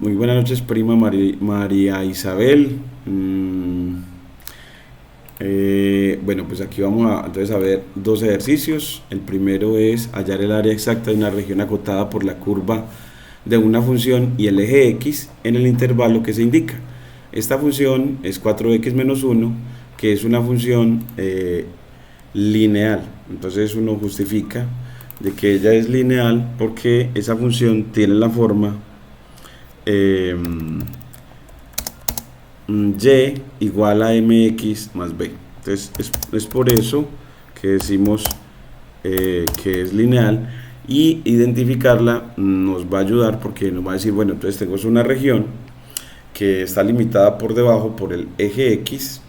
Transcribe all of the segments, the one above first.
Muy buenas noches, prima María Isabel. Bueno, pues aquí vamos entonces a ver dos ejercicios. El primero es hallar el área exacta de una región acotada por la curva de una función y el eje x en el intervalo que se indica. Esta función es 4x menos 1, que es una función lineal. Entonces uno justifica de que ella es lineal porque esa función tiene la forma y igual a mx más b. Entonces es por eso que decimos que es lineal, y identificarla nos va a ayudar porque nos va a decir, bueno, entonces tengo una región que está limitada por debajo por el eje x,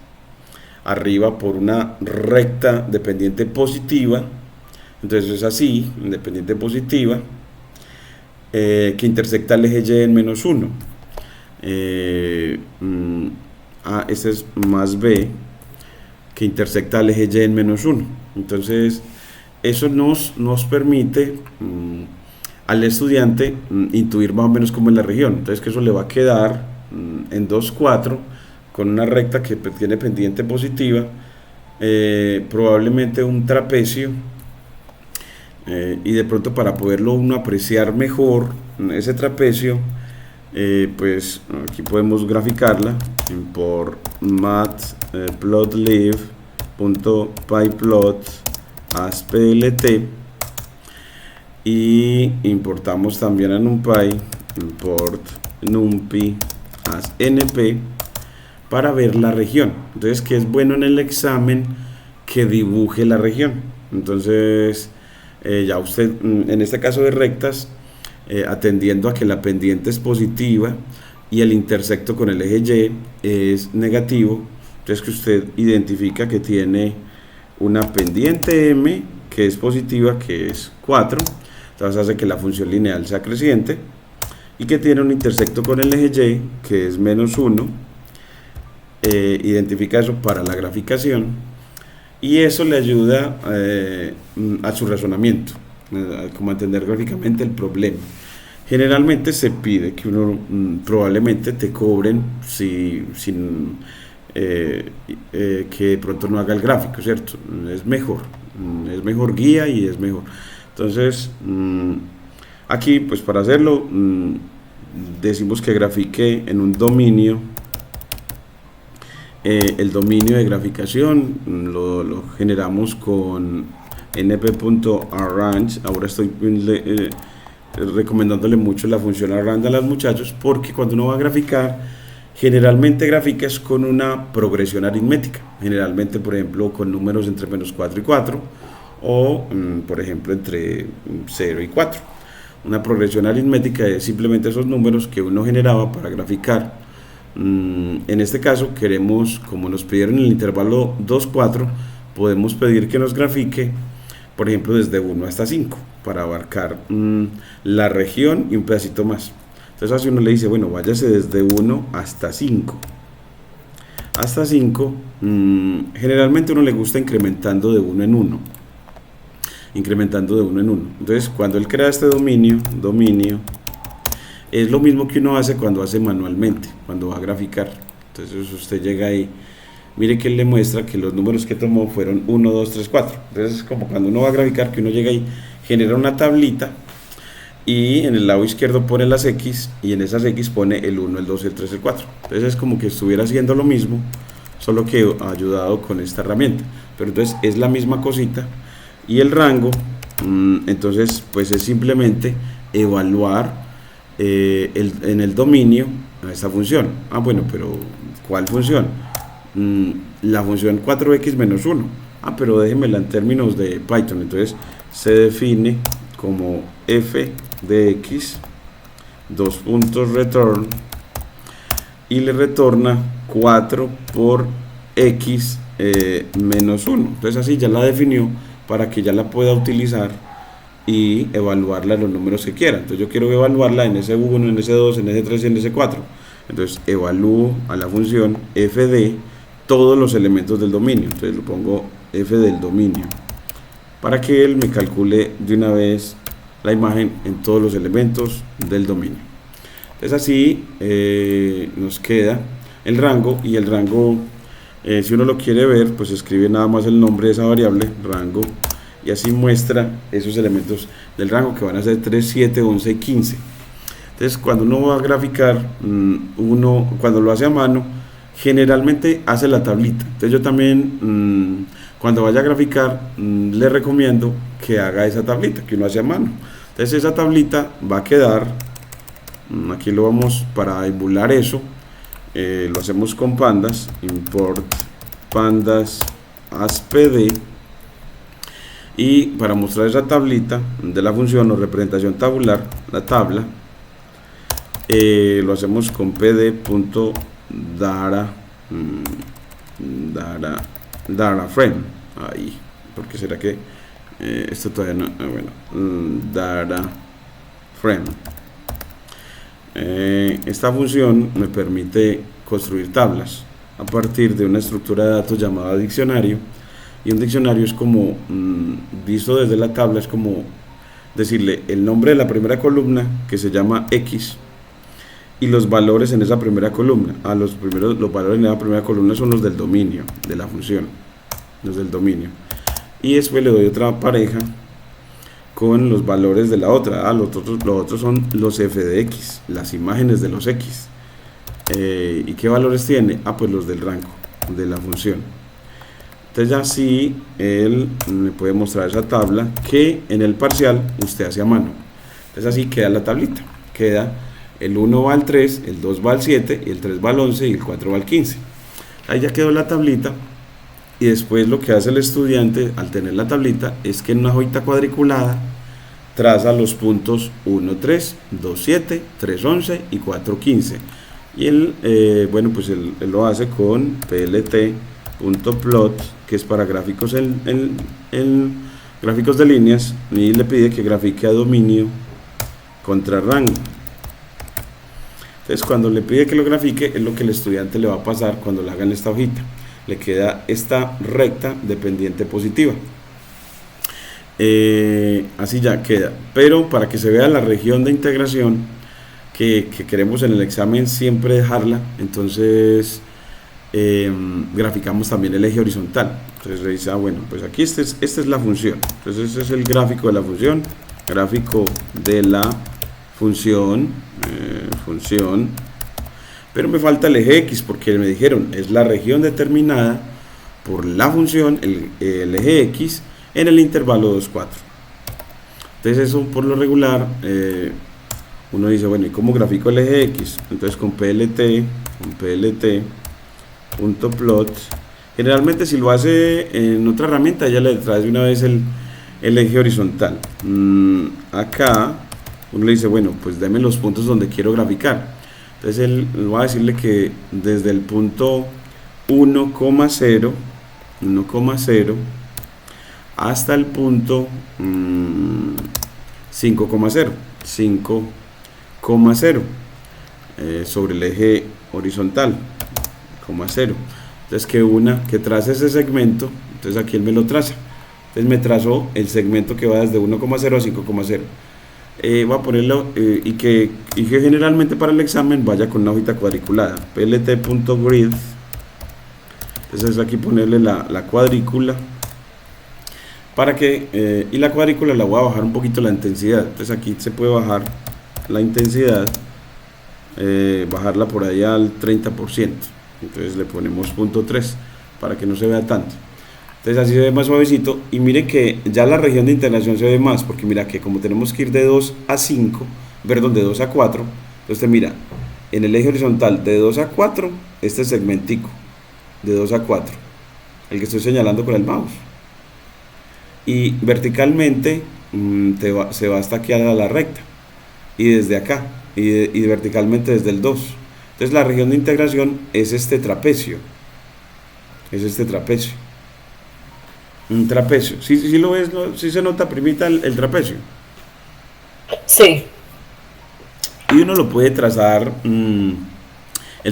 arriba por una recta dependiente positiva. Entonces es así, dependiente positiva, que intersecta el eje y en menos 1. Este es más b, que intersecta el eje y en menos 1. Entonces eso nos permite al estudiante intuir más o menos cómo es la región. Entonces que eso le va a quedar en 2, 4, con una recta que tiene pendiente positiva, probablemente un trapecio, y de pronto para poderlo uno apreciar mejor ese trapecio, pues aquí podemos graficarla por matplotlib.pyplot as plt, y importamos también a NumPy, import numpy as np, para ver la región. Entonces, que es bueno en el examen que dibuje la región. Entonces ya usted, en este caso de rectas, atendiendo a que la pendiente es positiva y el intersecto con el eje y es negativo, entonces que usted identifica que tiene una pendiente m que es positiva, que es 4, entonces hace que la función lineal sea creciente, y que tiene un intersecto con el eje y que es menos 1. Identifica eso para la graficación, y eso le ayuda a su razonamiento, como a entender gráficamente el problema. Generalmente se pide que uno probablemente te cobren sin que de pronto no haga el gráfico, ¿cierto? Es mejor guía y es mejor. Entonces aquí, pues para hacerlo, decimos que grafique en un dominio. El dominio de graficación lo generamos con np.arrange. Ahora estoy recomendándole mucho la función arrange a los muchachos, porque cuando uno va a graficar, generalmente graficas con una progresión aritmética, generalmente, por ejemplo, con números entre menos 4 y 4, o por ejemplo entre 0 y 4. Una progresión aritmética es simplemente esos números que uno generaba para graficar. En este caso queremos, como nos pidieron en el intervalo 2, 4, podemos pedir que nos grafique, por ejemplo, desde 1 hasta 5, para abarcar la región y un pedacito más. Entonces así uno le dice, bueno, váyase desde 1 hasta 5. Hasta 5, generalmente uno le gusta incrementando de 1 en 1. Incrementando de 1 en 1. Entonces cuando él crea este dominio, es lo mismo que uno hace cuando hace manualmente, cuando va a graficar. Entonces usted llega ahí, mire que él le muestra que los números que tomó fueron 1, 2, 3, 4. Entonces es como cuando uno va a graficar, que uno llega ahí, genera una tablita, y en el lado izquierdo pone las X, y en esas X pone el 1, el 2, el 3, el 4. Entonces es como que estuviera haciendo lo mismo, solo que ayudado con esta herramienta. Pero entonces es la misma cosita. Y el rango, entonces pues es simplemente evaluar en el dominio a esta función. Bueno, pero ¿cuál función? La función 4x menos 1. Pero déjenmela en términos de Python. Entonces se define como f de x, dos puntos return, y le retorna 4 por x menos 1. Entonces así ya la definió para que ya la pueda utilizar y evaluarla en los números que quiera. Entonces yo quiero evaluarla en S1, en S2, en S3 y en S4. Entonces evalúo a la función f de todos los elementos del dominio. Entonces lo pongo f del dominio, para que él me calcule de una vez la imagen en todos los elementos del dominio. Entonces así nos queda el rango, y el rango, si uno lo quiere ver, pues escribe nada más el nombre de esa variable, rango, y así muestra esos elementos del rango que van a ser 3, 7, 11 y 15. Entonces cuando uno va a graficar, uno cuando lo hace a mano, generalmente hace la tablita. Entonces yo también, cuando vaya a graficar, le recomiendo que haga esa tablita que uno hace a mano. Entonces esa tablita va a quedar, aquí lo vamos, para emular eso, lo hacemos con pandas, import pandas as pd, y para mostrar esa tablita de la función o representación tabular, la tabla, lo hacemos con pd.dara dara frame. Ahí, porque será que esto todavía no, bueno, dara frame. Esta función me permite construir tablas a partir de una estructura de datos llamada diccionario, y un diccionario es como, visto desde la tabla, es como decirle el nombre de la primera columna, que se llama X, y los valores en esa primera columna. Los valores en esa primera columna son los del dominio de la función, los del dominio, y después le doy otra pareja con los valores de la otra. Los otros son los f de x, las imágenes de los x. ¿Y qué valores tiene? Pues los del rango de la función. Entonces ya sí, él me puede mostrar esa tabla que en el parcial usted hace a mano. Entonces así queda la tablita, queda el 1 va al 3, el 2 va al 7, el 3 va al 11 y el 4 va al 15. Ahí ya quedó la tablita. Y después lo que hace el estudiante al tener la tablita es que en una hojita cuadriculada traza los puntos 1, 3, 2, 7, 3, 11 y 4, 15. Y él, bueno, pues él lo hace con plt.plot, que es para gráficos gráficos de líneas, y le pide que grafique a dominio contra rango. Entonces cuando le pide que lo grafique, es lo que el estudiante le va a pasar cuando le hagan esta hojita. Le queda esta recta de pendiente positiva. Así ya queda. Pero para que se vea la región de integración que queremos en el examen siempre dejarla, entonces graficamos también el eje horizontal. Entonces le dice, bueno, pues aquí esta es la función. Entonces este es el gráfico de la función. Gráfico de la función. Pero me falta el eje X, porque me dijeron es la región determinada por la función, el eje X, en el intervalo 2, 4. Entonces eso por lo regular, uno dice, bueno, ¿y cómo grafico el eje X? Entonces con plt.plot, generalmente si lo hace en otra herramienta ya le trae de una vez el eje horizontal. Acá uno le dice, bueno, pues deme los puntos donde quiero graficar. Entonces él va a decirle que desde el punto 1,0 hasta el punto 5,0 sobre el eje horizontal, 0. Entonces que trace ese segmento. Entonces aquí él me lo traza. Entonces me trazó el segmento que va desde 1,0 a 5,0. Voy a ponerlo y que generalmente para el examen vaya con una hojita cuadriculada, plt.grid. Entonces aquí ponerle la cuadrícula para que y la cuadrícula la voy a bajar un poquito la intensidad. Entonces aquí se puede bajar la intensidad, bajarla por ahí al 30%. Entonces le ponemos 0.3 para que no se vea tanto. Entonces así se ve más suavecito, y mire que ya la región de integración se ve más, porque mira que como tenemos que ir de 2 a 5, perdón, de 2 a 4, entonces mira, en el eje horizontal de 2 a 4, este segmentico, de 2 a 4, el que estoy señalando con el mouse, y verticalmente se va hasta aquí a la recta, y desde acá, y verticalmente desde el 2. Entonces la región de integración es este trapecio, un trapecio. ¿Sí lo ves? ¿Sí se nota, primita, el trapecio? Sí. Y uno lo puede trazar el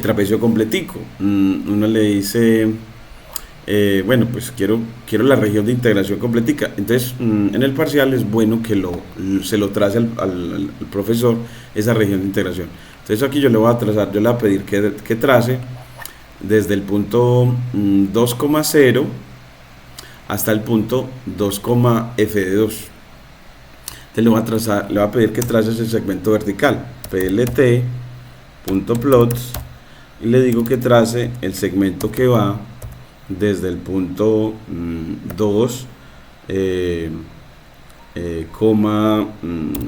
trapecio completico. Uno le dice, bueno, pues quiero la región de integración completica. Entonces, en el parcial es bueno que se lo trace al profesor esa región de integración. Entonces aquí yo le voy a trazar, yo le voy a pedir que trace desde el punto 2,0 hasta el punto 2,f de 2. Entonces le voy a trazar, le voy a pedir que trace ese segmento vertical, plt.plots, y le digo que trace el segmento que va desde el punto 2,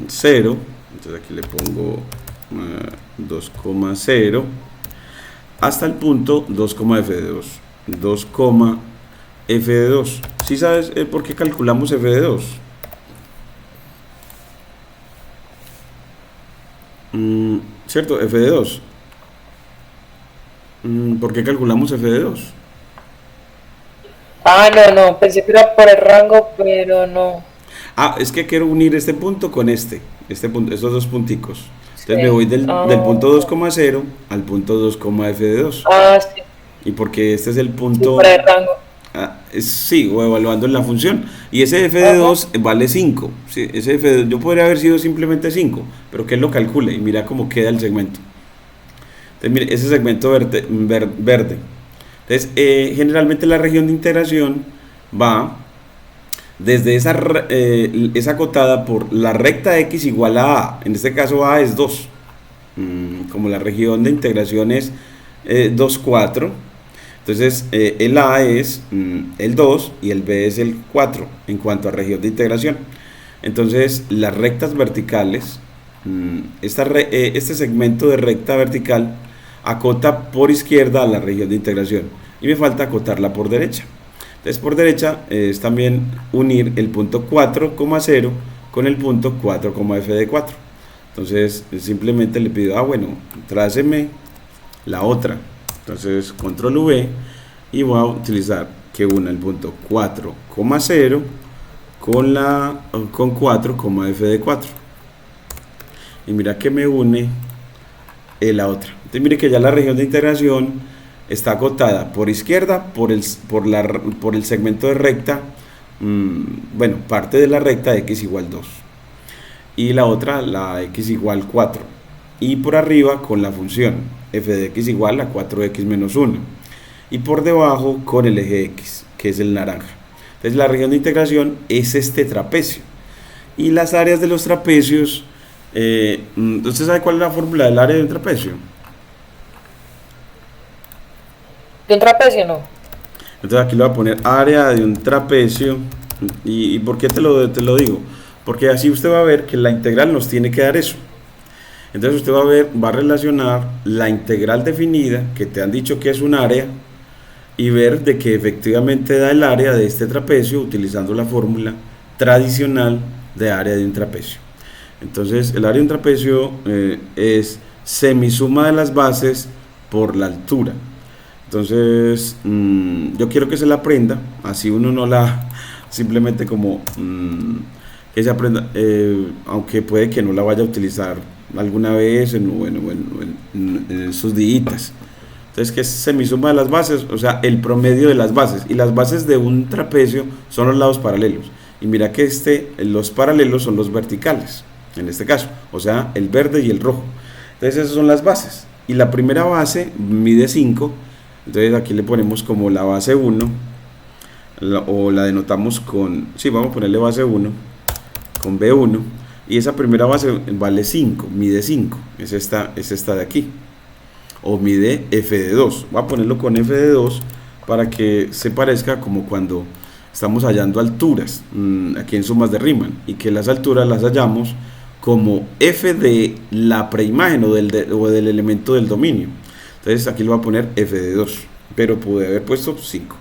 0, entonces aquí le pongo 2,0 hasta el punto 2,f de 2, 2,f de 2. ¿Sí sabes por qué calculamos f de 2? ¿Cierto? F de 2. ¿Por qué calculamos f de 2? Ah, no, pensé que era por el rango, pero no. Ah, es que quiero unir este punto con este punto, estos dos punticos. Entonces me Sí. voy del punto 2,0 al punto 2,f de 2. Sí, Y porque este es el sí, punto, por el rango. sí, o evaluando en la función. Y ese f de Ajá. 2 vale 5. Sí, ese f de 2, yo podría haber sido simplemente 5, pero que él lo calcule y mira cómo queda el segmento. Entonces, mire, ese segmento verde. Entonces, generalmente la región de integración va desde esa acotada por la recta x igual a a. En este caso a es 2. Como la región de integración es 2, 4. Entonces el a es el 2 y el b es el 4 en cuanto a región de integración. Entonces las rectas verticales, este segmento de recta vertical acota por izquierda a la región de integración y me falta acotarla por derecha. Entonces por derecha es también unir el punto 4,0 con el punto 4,f de 4. Entonces simplemente le pido, bueno, tráceme la otra. Entonces control V y voy a utilizar que una el punto 4,0 con 4,f de 4. Y mira que me une la otra. Entonces mire que ya la región de integración está acotada por izquierda por el segmento de recta, bueno, parte de la recta x igual 2 y la otra la x igual 4 y por arriba con la función f de x igual a 4x menos 1 y por debajo con el eje x que es el naranja. Entonces la región de integración es este trapecio y las áreas de los trapecios, ¿usted sabe cuál es la fórmula del área de un trapecio? ¿De un trapecio no? Entonces aquí le voy a poner área de un trapecio. ¿Y por qué te lo digo? Porque así usted va a ver que la integral nos tiene que dar eso. Entonces usted va a relacionar la integral definida, que te han dicho que es un área, y ver de que efectivamente da el área de este trapecio utilizando la fórmula tradicional de área de un trapecio. Entonces el área de un trapecio es semisuma de las bases por la altura. Entonces yo quiero que se la aprenda, así uno no la simplemente como que se aprenda, aunque puede que no la vaya a utilizar alguna vez en sus días. Entonces, que es semisuma de las bases, o sea, el promedio de las bases, y las bases de un trapecio son los lados paralelos, y mira que los paralelos son los verticales en este caso, o sea, el verde y el rojo. Entonces esas son las bases, y la primera base mide 5. Entonces aquí le ponemos como la base 1, o la denotamos con, sí, vamos a ponerle base 1, con B1, y esa primera base vale 5, mide 5, es esta de aquí, o mide f de 2, voy a ponerlo con f de 2 para que se parezca como cuando estamos hallando alturas, aquí en sumas de Riemann, y que las alturas las hallamos como f de la preimagen o del elemento del dominio. Entonces aquí le voy a poner f de 2, pero pude haber puesto 5.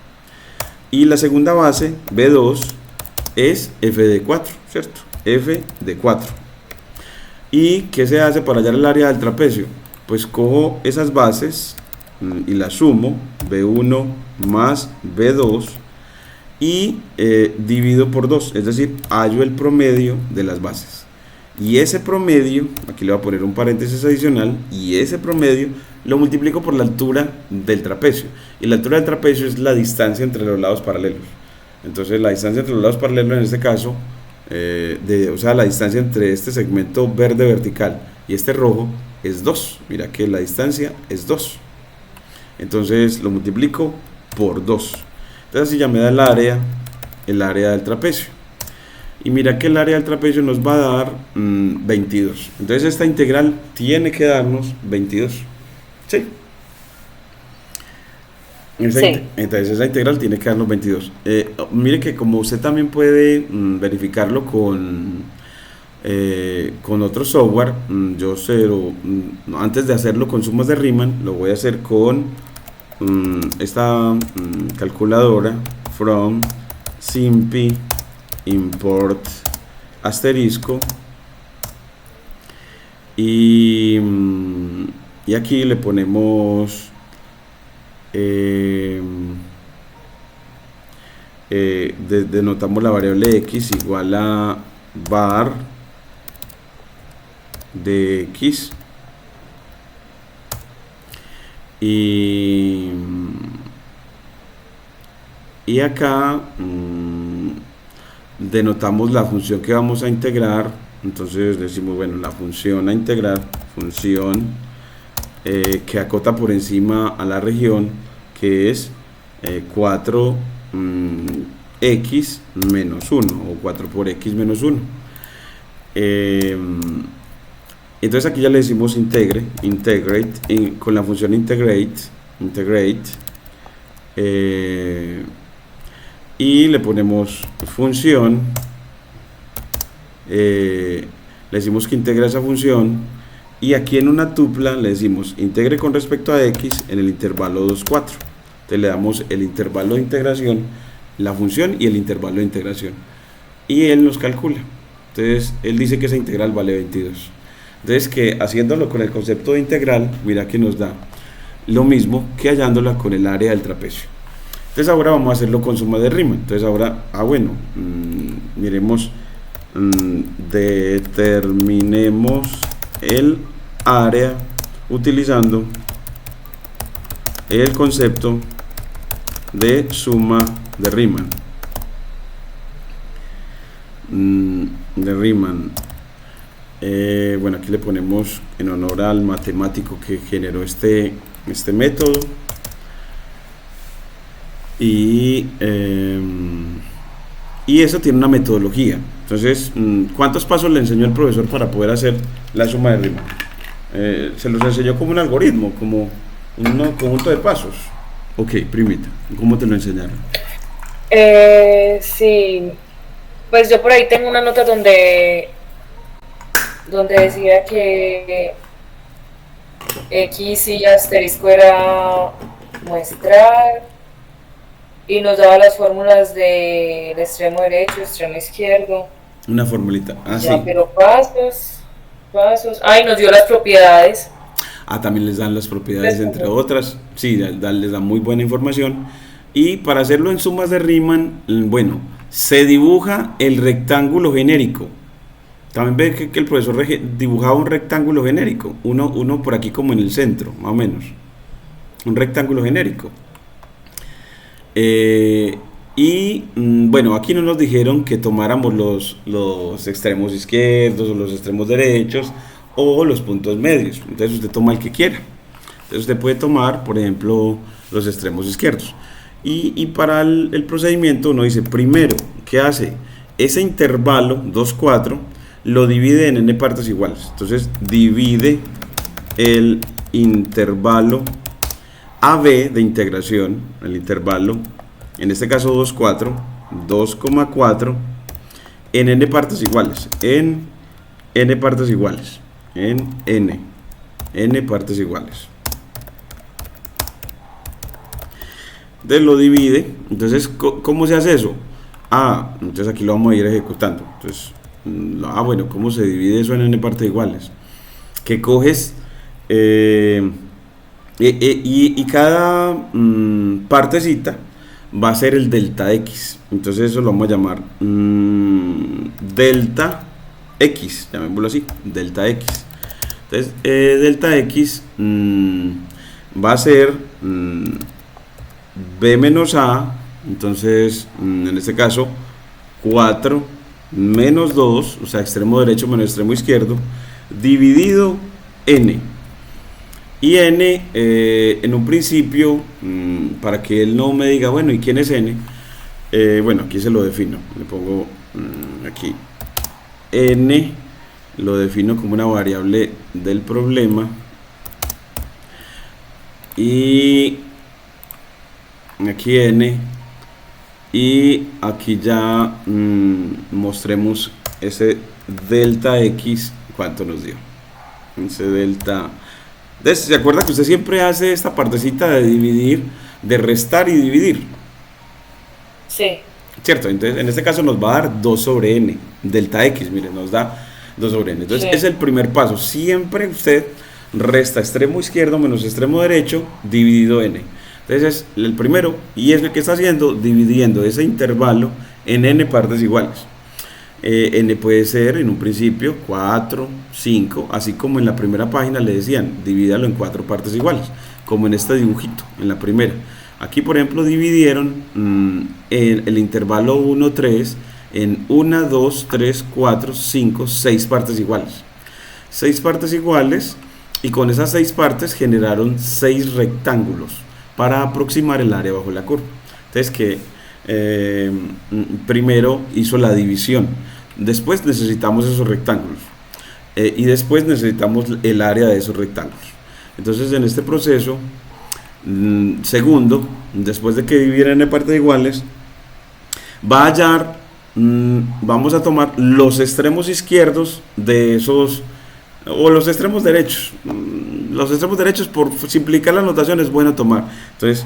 Y la segunda base, B2, es f de 4, ¿cierto? F de 4. ¿Y qué se hace para hallar el área del trapecio? Pues cojo esas bases y las sumo, B1 más B2, y divido por 2, es decir, hallo el promedio de las bases. Y ese promedio, aquí le voy a poner un paréntesis adicional, y ese promedio lo multiplico por la altura del trapecio, y la altura del trapecio es la distancia entre los lados paralelos. Entonces la distancia entre los lados paralelos en este caso, o sea, la distancia entre este segmento verde vertical y este rojo, es 2. Mira que la distancia es 2. Entonces lo multiplico por 2. Entonces así ya me da el área del trapecio. Y mira que el área del trapecio nos va a dar 22. Entonces esta integral tiene que darnos 22. ¿Sí? Entonces esa integral tiene que darnos 22. Mire que como usted también puede verificarlo con otro software, antes de hacerlo con sumas de Riemann, lo voy a hacer con esta calculadora from simpy import asterisco y aquí le ponemos denotamos la variable x igual a var de x y acá denotamos la función que vamos a integrar. Entonces decimos, bueno, la función a integrar, función que acota por encima a la región, que es 4x menos 1 o 4 por x menos 1. Entonces aquí ya le decimos integrate con la función integrate y le ponemos función, le decimos que integra esa función y aquí en una tupla le decimos integre con respecto a x en el intervalo 2, 4. Entonces le damos el intervalo de integración, la función y el intervalo de integración y él nos calcula. Entonces él dice que esa integral vale 22. Entonces que haciéndolo con el concepto de integral, mira que nos da lo mismo que hallándola con el área del trapecio. Entonces ahora vamos a hacerlo con suma de Riemann. Entonces ahora, miremos, determinemos el área utilizando el concepto de suma de Riemann. Bueno, aquí le ponemos en honor al matemático que generó este método. Y eso tiene una metodología. Entonces, ¿cuántos pasos le enseñó el profesor para poder hacer la suma de Riemann? Se los enseñó como un algoritmo, como un conjunto de pasos. Ok, primita, ¿cómo te lo enseñaron? Sí, pues yo por ahí tengo una nota donde decía que x y asterisco era muestrar y nos daba las fórmulas del extremo derecho, extremo izquierdo. Una formulita, sí. Pero pasos. Y nos dio las propiedades. También les dan las propiedades, entre otras. Sí, les dan muy buena información. Y para hacerlo en sumas de Riemann, bueno, se dibuja el rectángulo genérico. También ve que el profesor dibujaba un rectángulo genérico, uno por aquí como en el centro, más o menos. Un rectángulo genérico. Bueno, aquí no nos dijeron que tomáramos los extremos izquierdos o los extremos derechos o los puntos medios. Entonces usted toma el que quiera. Entonces usted puede tomar, por ejemplo, los extremos izquierdos. Y para el procedimiento uno dice, primero, ¿qué hace? Ese intervalo, 2, 4, lo divide en n partes iguales. Entonces divide el intervalo AB de integración, el intervalo, en este caso 2, 4, 2,4, en n partes iguales, en n partes iguales, en n partes iguales. Entonces lo divide. Entonces, ¿cómo se hace eso? Entonces aquí lo vamos a ir ejecutando. Entonces, bueno, ¿cómo se divide eso en n partes iguales? Que coges y cada partecita va a ser el delta x. Entonces eso lo vamos a llamar delta x, llamémoslo así, delta x. Entonces delta x va a ser b menos a. Entonces en este caso 4 menos 2, o sea, extremo derecho menos extremo izquierdo, dividido n. Y n, en un principio, para que él no me diga, bueno, ¿y quién es n? Bueno, aquí se lo defino, le pongo aquí n, lo defino como una variable del problema, y aquí n, y aquí ya mostremos ese delta x, cuánto nos dio, ese delta. Entonces, ¿se acuerda que usted siempre hace esta partecita de dividir, de restar y dividir? Sí. ¿Cierto? Entonces, en este caso nos va a dar 2 sobre n, delta x, miren, nos da 2 sobre n. Entonces, Sí. es el primer paso. Siempre usted resta extremo izquierdo menos extremo derecho dividido n. Entonces, es el primero, y es el que está haciendo, dividiendo ese intervalo en n partes iguales. N puede ser en un principio 4, 5, así como en la primera página le decían, divídalo en 4 partes iguales, como en este dibujito, en la primera. Aquí, por ejemplo, dividieron el intervalo 1, 3 en 1, 2, 3, 4, 5, 6 partes iguales. 6 partes iguales, y con esas 6 partes generaron 6 rectángulos para aproximar el área bajo la curva. Entonces, que primero hizo la división, después necesitamos esos rectángulos, y después necesitamos el área de esos rectángulos. Entonces, en este proceso, segundo, después de que dividieran en partes iguales, va a hallar, vamos a tomar los extremos izquierdos de esos, o los extremos derechos. Los extremos derechos, por simplificar la notación, es bueno tomar. Entonces,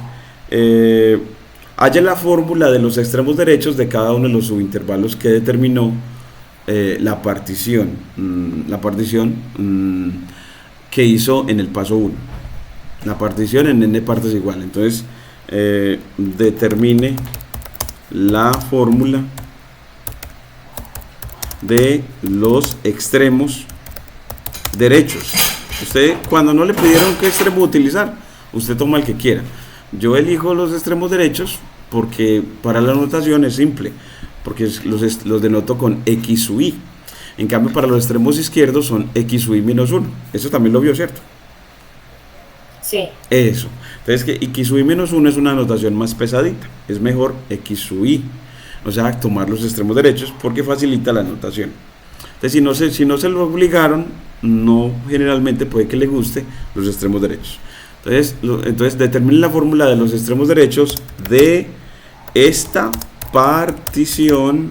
haya la fórmula de los extremos derechos de cada uno de los subintervalos que determinó la partición que hizo en el paso 1. La partición en n partes iguales. Entonces, determine la fórmula de los extremos derechos. Usted, cuando no le pidieron qué extremo utilizar, usted toma el que quiera. Yo elijo los extremos derechos porque para la notación es simple, porque los denoto con x sub i. En cambio, para los extremos izquierdos son x sub i menos 1. Eso también lo vio, ¿cierto? Sí. Eso. Entonces, que x sub i menos 1 es una notación más pesadita. Es mejor x sub i. O sea, tomar los extremos derechos porque facilita la notación. Entonces, si no se lo obligaron, no generalmente puede que le guste los extremos derechos. Entonces determine la fórmula de los extremos derechos de esta partición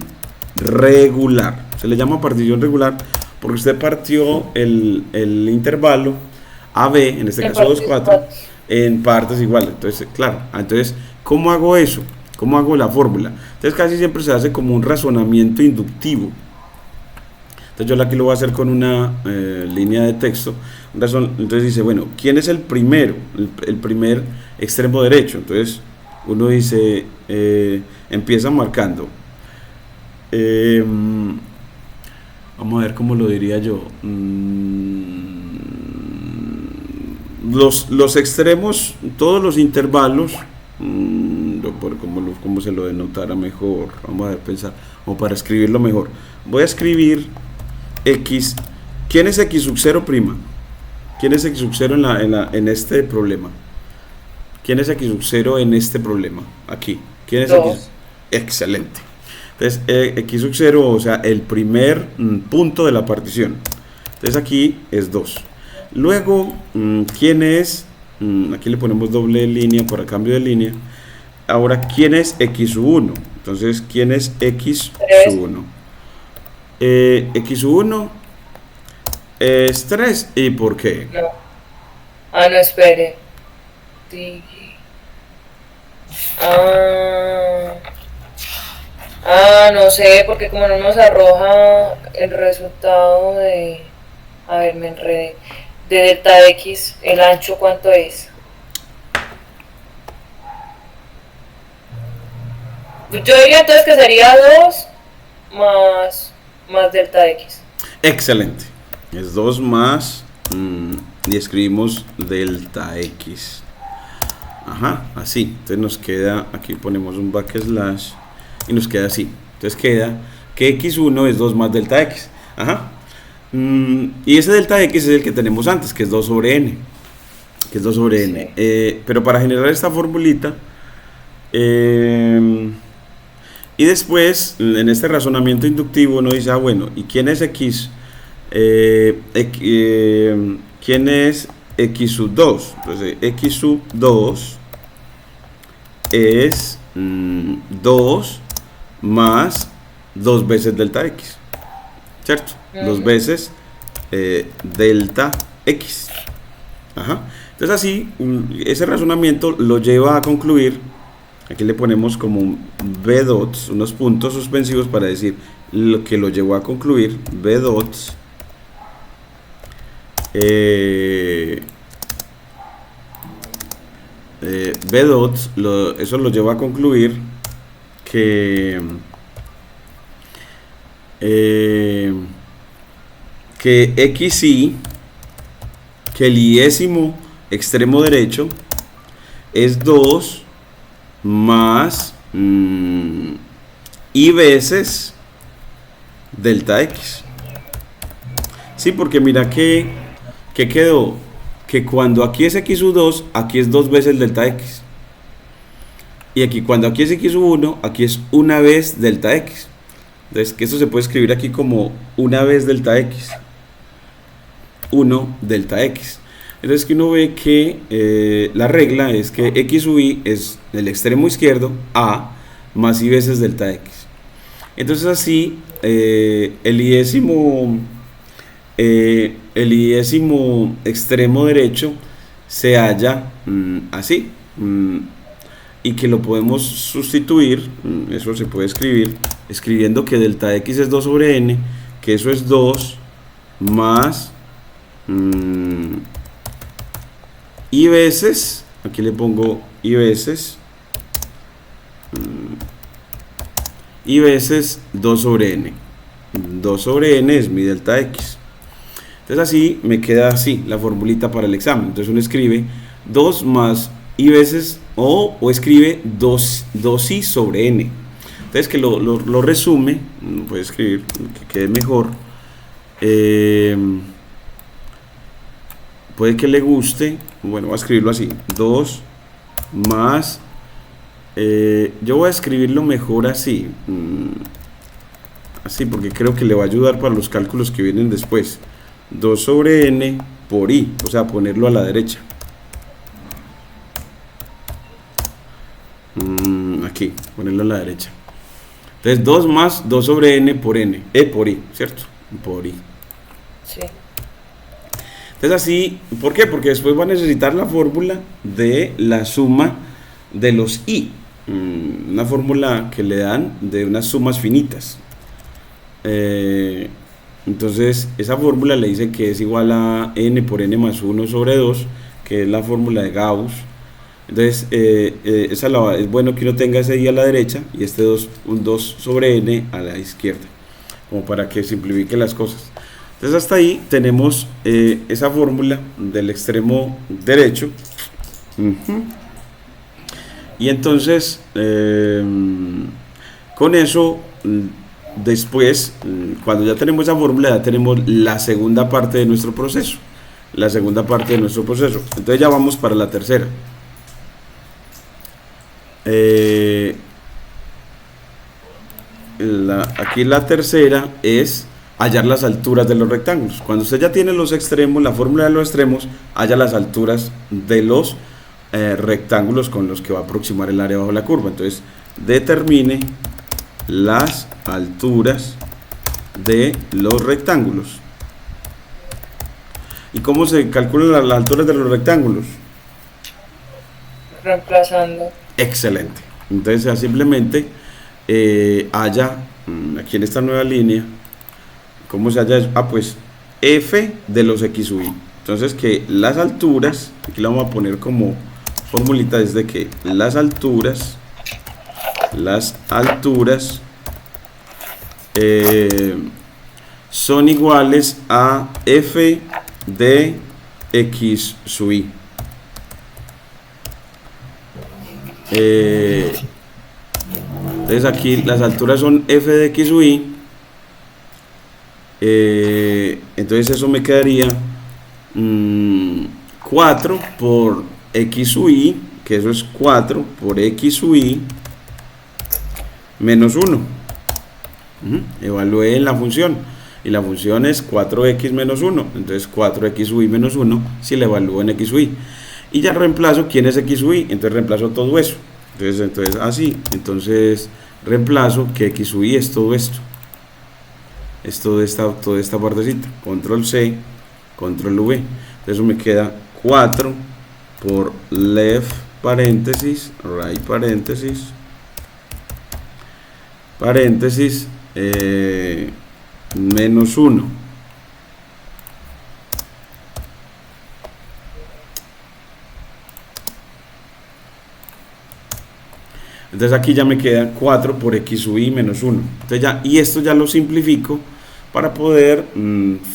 regular. Se le llama partición regular porque usted partió el intervalo AB, en este caso 2, 4, en partes iguales. Entonces, claro, entonces, ¿cómo hago eso? ¿Cómo hago la fórmula? Entonces, casi siempre se hace como un razonamiento inductivo. Entonces, yo aquí lo voy a hacer con una línea de texto. Entonces dice, bueno, ¿quién es el primero? El primer extremo derecho. Entonces, uno dice, empieza marcando. Vamos a ver cómo lo diría yo. Los extremos, todos los intervalos, como se lo denotara mejor. Vamos a ver, pensar, o para escribirlo mejor. Voy a escribir x. ¿Quién es x sub 0'? ¿Quién es x sub 0 en este problema? ¿Quién es x sub 0 en este problema? Aquí. ¿Quién es x? Excelente. Entonces, x sub 0, o sea, el primer punto de la partición. Entonces, aquí es 2. Luego, ¿quién es? Aquí le ponemos doble línea para cambio de línea. Ahora, ¿quién es x sub 1? Entonces, ¿quién es x sub 1? X sub 1 es 3. ¿Y por qué? No. No, espere. No sé, porque como no nos arroja el resultado de... A ver, me enredé. De delta X, ¿el ancho cuánto es? Yo diría entonces que sería 2 más delta X. Excelente. Es 2 más y escribimos delta X. Ajá, así. Entonces nos queda, aquí ponemos un backslash y nos queda así. Entonces queda que x1 es 2 más delta X. Ajá. Y ese delta X es el que tenemos antes, que es 2 sobre n. que es 2 sobre Sí. n. Pero para generar esta formulita, y después, en este razonamiento inductivo, uno dice, ah, bueno, ¿y quién es x? ¿Quién es x sub 2? Entonces, x sub 2 es 2 más 2 veces delta x, ¿cierto? 2 veces delta x. Ajá. Entonces así, ese razonamiento lo lleva a concluir, aquí le ponemos como b dots, unos puntos suspensivos para decir lo que lo llevó a concluir, b dots, b dots, eso lo lleva a concluir que xy, que el iésimo extremo derecho es 2 más y veces delta x. Sí, porque mira que quedó que cuando aquí es x sub 2, aquí es 2 veces delta x. Y aquí cuando aquí es x sub 1, aquí es una vez delta x. Entonces, que esto se puede escribir aquí como una vez delta x. 1 delta x. Entonces que uno ve que la regla es que x sub y es el extremo izquierdo a más y veces delta x. Entonces así el iésimo extremo derecho se halla así, y que lo podemos sustituir, eso se puede escribir escribiendo que delta x es 2 sobre n, que eso es 2 más y veces, aquí le pongo y veces 2 sobre n. 2 sobre n es mi delta x. Entonces así me queda así la formulita para el examen. Entonces uno escribe 2 más y veces o escribe 2i sobre n. Entonces que lo resume, puede escribir que quede mejor. Puede que le guste, bueno, voy a escribirlo así, 2 más, yo voy a escribirlo mejor así, así porque creo que le va a ayudar para los cálculos que vienen después. 2 sobre n por i, o sea, ponerlo a la derecha. Aquí, ponerlo a la derecha. Entonces 2 más 2 sobre n por n, por i, ¿cierto? Por i. Sí. Entonces así, ¿por qué? Porque después va a necesitar la fórmula de la suma de los i. Una fórmula que le dan de unas sumas finitas. Entonces esa fórmula le dice que es igual a n por n más 1 sobre 2, que es la fórmula de Gauss. Entonces es bueno que uno tenga ese i a la derecha y este 2 sobre n a la izquierda, como para que simplifique las cosas. Entonces hasta ahí tenemos esa fórmula del extremo derecho. Y entonces con eso después, cuando ya tenemos esa fórmula, ya tenemos la segunda parte de nuestro proceso. Entonces ya vamos para la tercera. Aquí la tercera es hallar las alturas de los rectángulos. Cuando usted ya tiene los extremos, la fórmula de los extremos, halla las alturas de los rectángulos con los que va a aproximar el área bajo la curva. Entonces determine las alturas de los rectángulos. ¿Y cómo se calculan las alturas de los rectángulos? Reemplazando. Excelente. Entonces ya simplemente halla aquí en esta nueva línea, ¿cómo se halla eso? Pues f de los x sub i. Entonces que las alturas, aquí la vamos a poner como formulita, es de que las alturas son iguales a f de x sub i. Entonces aquí las alturas son f de x sub i. Entonces eso me quedaría 4 por x sub y, que eso es 4 por x sub y menos 1. Evalué en la función y la función es 4x menos 1, entonces 4x sub y menos 1 si le evalúo en x sub y. Y ya reemplazo quién es x sub y, entonces reemplazo todo eso. Entonces así, entonces reemplazo que x sub y es todo esto. Es toda esta partecita. Control C, control V. Entonces me queda 4 por left paréntesis, right paréntesis, paréntesis, menos 1. Entonces aquí ya me queda 4 por x sub y menos 1. Entonces ya, y esto ya lo simplifico para poder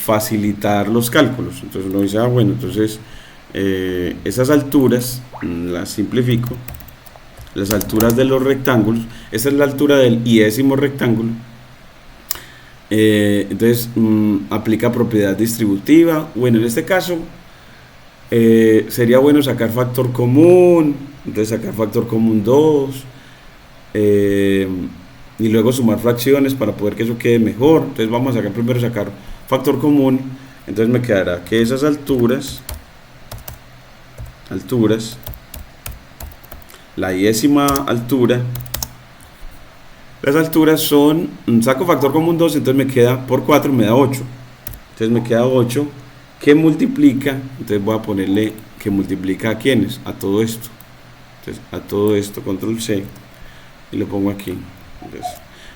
facilitar los cálculos. Entonces uno dice, bueno, entonces esas alturas las simplifico. Las alturas de los rectángulos. Esta es la altura del iésimo rectángulo. Entonces aplica propiedad distributiva. Bueno, en este caso sería bueno sacar factor común. Entonces sacar factor común 2. Y luego sumar fracciones para poder que eso quede mejor. Entonces vamos a sacar primero factor común. Entonces me quedará que esas alturas, la iésima altura, las alturas son, saco factor común 2, entonces me queda por 4, me da 8. Entonces me queda 8 que multiplica, entonces voy a ponerle que multiplica a quiénes, a todo esto. Entonces a todo esto, control C, y lo pongo aquí.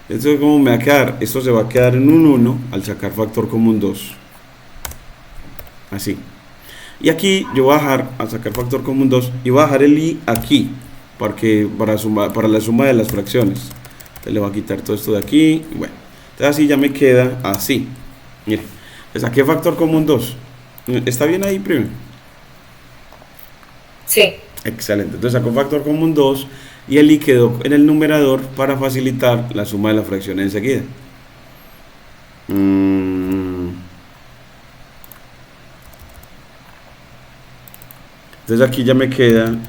Entonces ¿cómo me va a quedar? Esto se va a quedar en un 1 al sacar factor común 2. Así. Y aquí yo voy a dejar a sacar factor común 2 y voy a dejar el i aquí para la suma de las fracciones. Entonces le voy a quitar todo esto de aquí. Y bueno, entonces así ya me queda así. Mire, le saqué factor común 2. ¿Está bien ahí, primo? Sí. Excelente. Entonces saco factor común 2 y el i quedó en el numerador para facilitar la suma de las fracciones enseguida. Entonces aquí ya me quedan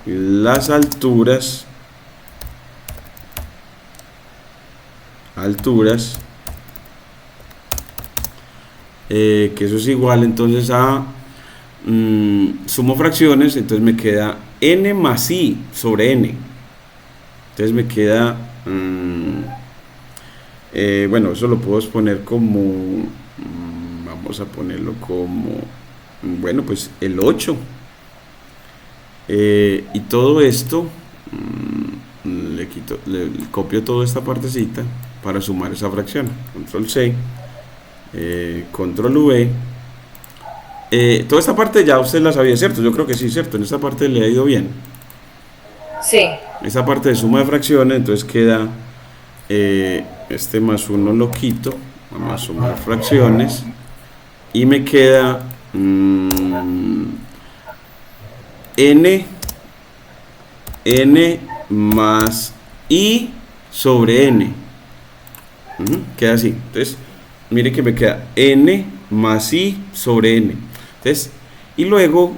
las alturas, que eso es igual entonces a sumo fracciones, entonces me queda n más i sobre n. Entonces me queda bueno, eso lo puedo poner como vamos a ponerlo como, bueno, pues el 8. Y todo esto le copio toda esta partecita para sumar esa fracción. Control C, control V. Toda esta parte ya usted la sabía, ¿cierto? Yo creo que sí, ¿cierto? En esta parte le ha ido bien. Sí. Esta parte de suma de fracciones, entonces queda este más 1 lo quito, vamos a sumar fracciones y me queda n más i sobre n. Queda así. Entonces mire que me queda n más i sobre n. Entonces, y luego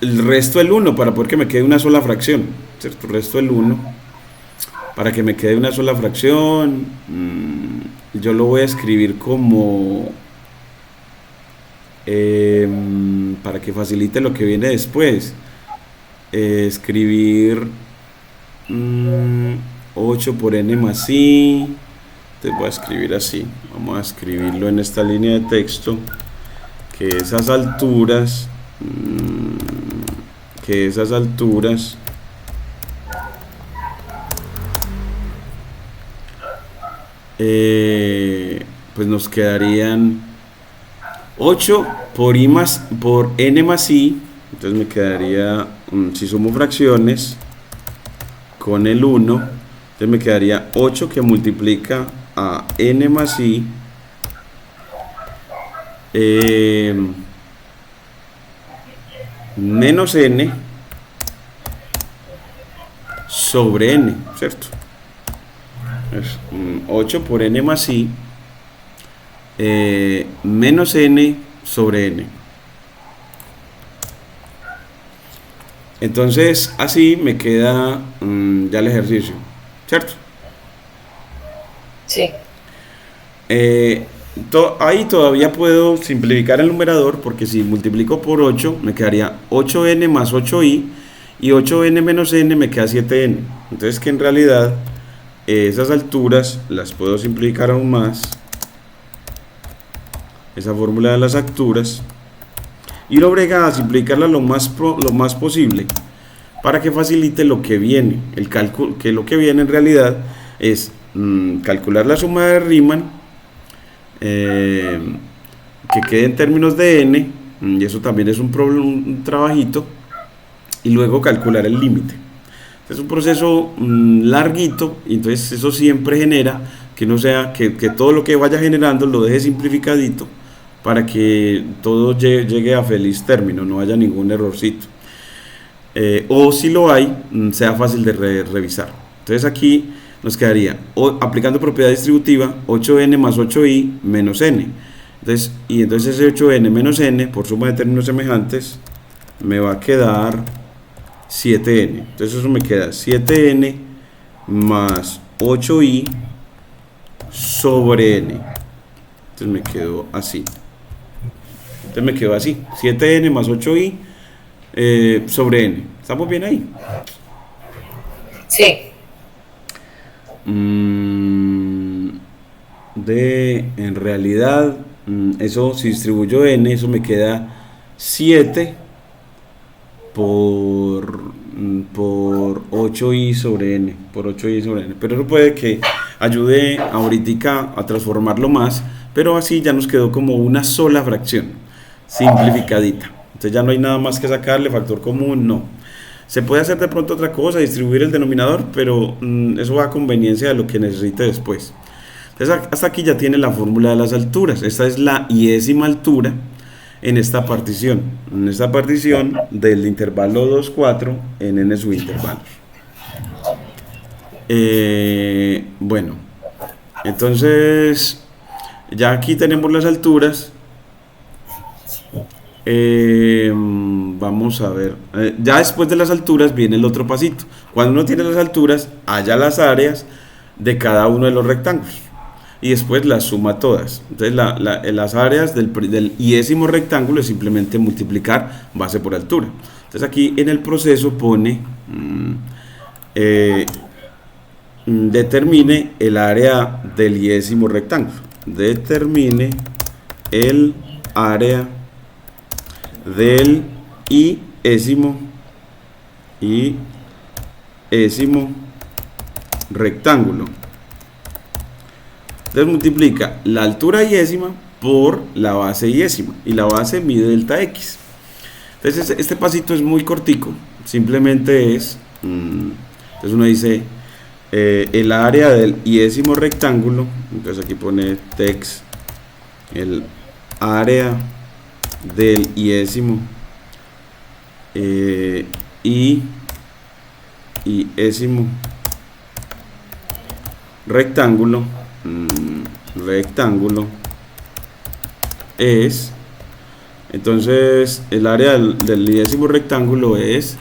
el resto del 1 para poder que me quede una sola fracción, ¿cierto? El resto del 1 para que me quede una sola fracción, yo lo voy a escribir como para que facilite lo que viene después, escribir 8 por n más i. Entonces voy a escribir así, vamos a escribirlo en esta línea de texto, que esas alturas pues nos quedarían 8 por n más i. Entonces me quedaría, si sumo fracciones con el 1, entonces me quedaría 8 que multiplica a n más i menos n sobre n, ¿cierto? Es 8 por n más i menos n sobre n. Entonces así me queda ya el ejercicio, ¿cierto? Sí. Ahí todavía puedo simplificar el numerador, porque si multiplico por 8 me quedaría 8n más 8i, y 8n menos n me queda 7n. Entonces que en realidad esas alturas las puedo simplificar aún más, esa fórmula de las alturas, y lo obliga a simplificarla lo más posible, para que facilite lo que viene, el cálculo, que lo que viene en realidad es calcular la suma de Riemann, que quede en términos de n, y eso también es un trabajito, y luego calcular el límite. Es un proceso larguito, y entonces eso siempre genera que no sea que todo lo que vaya generando lo deje simplificadito, para que todo llegue a feliz término, no haya ningún errorcito, o si lo hay, sea fácil de revisar. Entonces aquí nos quedaría, aplicando propiedad distributiva, 8n más 8i menos n. Entonces ese 8n menos n, por suma de términos semejantes, me va a quedar 7n. Entonces eso me queda 7n más 8i sobre n. Entonces me quedó así. 7n más 8i sobre n. ¿Estamos bien ahí? Sí. En realidad, eso, si distribuyo n, eso me queda 7 por 8i sobre n, pero eso puede que ayude ahorita a transformarlo más, pero así ya nos quedó como una sola fracción simplificadita. Entonces ya no hay nada más que sacarle, factor común, no. Se puede hacer de pronto otra cosa, distribuir el denominador, pero eso va a conveniencia de lo que necesite después. Entonces hasta aquí ya tiene la fórmula de las alturas. Esta es la iésima altura en esta partición. En esta partición del intervalo 2, 4 en n subintervalos. Bueno, entonces ya aquí tenemos las alturas. Vamos a ver, ya después de las alturas viene el otro pasito. Cuando uno tiene las alturas, halla las áreas de cada uno de los rectángulos y después las suma todas. Entonces las áreas del iésimo rectángulo es simplemente multiplicar base por altura. Entonces aquí en el proceso pone determine el área del iésimo rectángulo. Determine el área del iésimo rectángulo. Entonces multiplica la altura iésima por la base iésima, y la base mide delta x. Entonces este pasito es muy cortico, simplemente es entonces uno dice el área del iésimo rectángulo. Entonces aquí pone text el área del iésimo iésimo rectángulo es, entonces el área del iésimo rectángulo es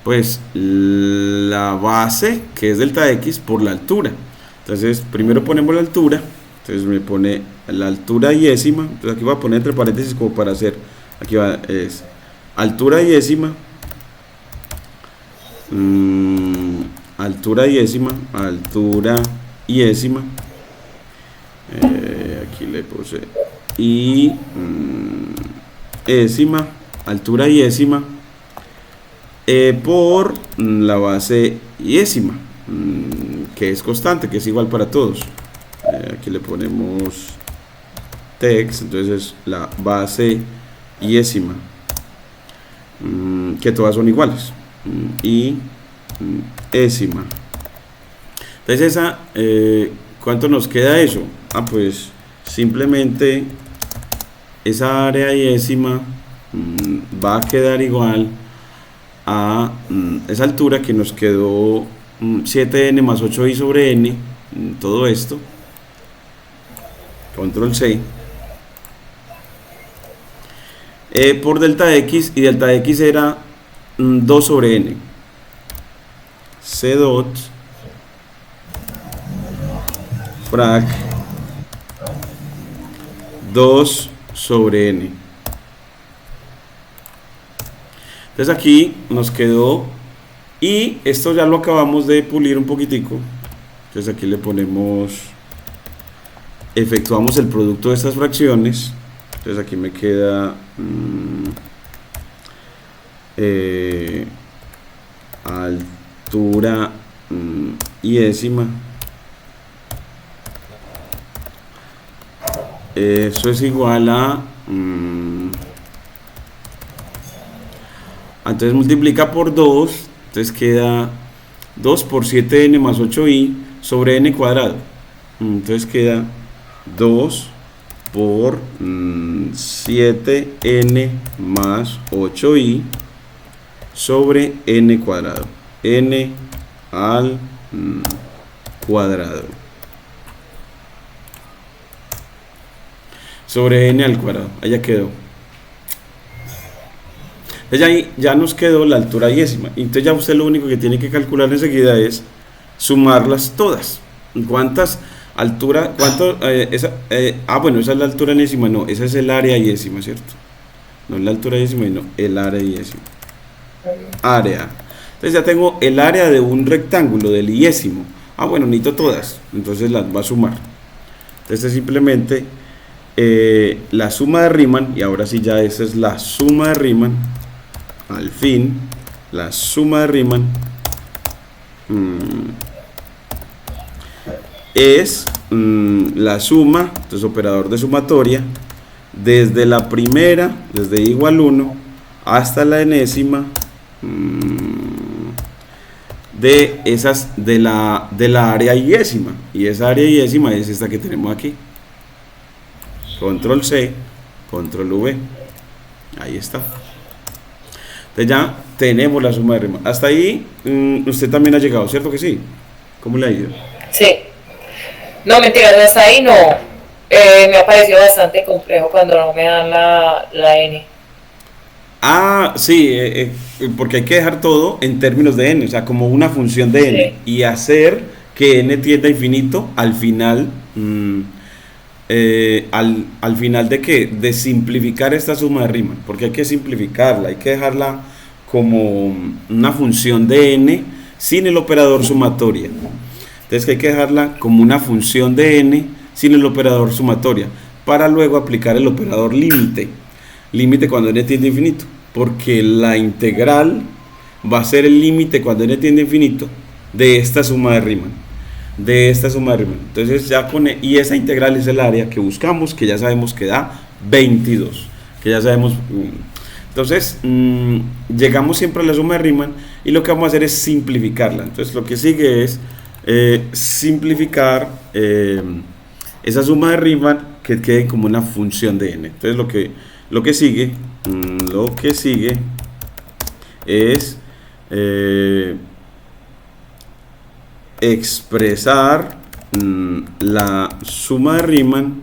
pues la base, que es delta x, por la altura. Entonces primero ponemos la altura. Entonces me pone la altura iésima. Entonces aquí voy a poner entre paréntesis como para hacer, aquí va, es altura iésima, altura iésima, aquí le puse iésima, altura iésima, por la base iésima, que es constante, que es igual para todos. Aquí le ponemos text, entonces la base iésima, que todas son iguales, iésima. Entonces esa, ¿cuánto nos queda eso? Pues simplemente esa área iésima va a quedar igual a esa altura que nos quedó 7n más 8i sobre n, todo esto. control C, por delta X, y delta X era 2 sobre n, C dot frac 2 sobre n. Entonces aquí nos quedó, y esto ya lo acabamos de pulir un poquitico. Entonces aquí le ponemos, efectuamos el producto de estas fracciones. Entonces aquí me queda altura y décima. Eso es igual a entonces multiplica por 2, entonces queda 2 por 7n más 8i sobre n cuadrado. Entonces queda 2 por 7n más 8i sobre n cuadrado, n al cuadrado, sobre n al cuadrado. Allá quedó. Entonces ahí ya nos quedó la altura y décima. Entonces ya usted lo único que tiene que calcular enseguida es sumarlas todas. ¿Cuántas altura? ¿Cuánto? Bueno, esa es la altura y décima, no, esa es el área y décima, ¿cierto? No es la altura y décima, no, el área y décima. Área. Entonces ya tengo el área de un rectángulo del iésimo. Bueno, necesito todas, entonces las va a sumar. Entonces es simplemente la suma de Riemann, y ahora sí ya esa es la suma de Riemann. Al fin, la suma de Riemann es la suma, entonces operador de sumatoria, desde la primera, desde igual 1 hasta la enésima de esas de la área y décima, y esa área y décima es esta que tenemos aquí. Control C, control V, ahí está. Entonces ya tenemos la suma de Riemann. Hasta ahí usted también ha llegado, ¿cierto que sí? ¿Cómo le ha ido? Sí. No, mentiras, hasta ahí no. Me ha parecido bastante complejo cuando no me dan la n. Sí, porque hay que dejar todo en términos de n, o sea, como una función de n, sí, y hacer que n tienda a infinito al final. Al final de ¿qué? De simplificar esta suma de Riemann, porque hay que simplificarla, hay que dejarla como una función de n sin el operador sumatoria. Entonces hay que dejarla como una función de n sin el operador sumatoria, para luego aplicar el operador límite cuando n tiende a infinito, porque la integral va a ser el límite cuando n tiende a infinito de esta suma de Riemann. Entonces ya y esa integral es el área que buscamos, que ya sabemos que da 22, que ya sabemos. Entonces llegamos siempre a la suma de Riemann, y lo que vamos a hacer es simplificarla. Entonces lo que sigue es simplificar esa suma de Riemann, que quede como una función de n. Entonces lo que sigue es expresar la suma de Riemann,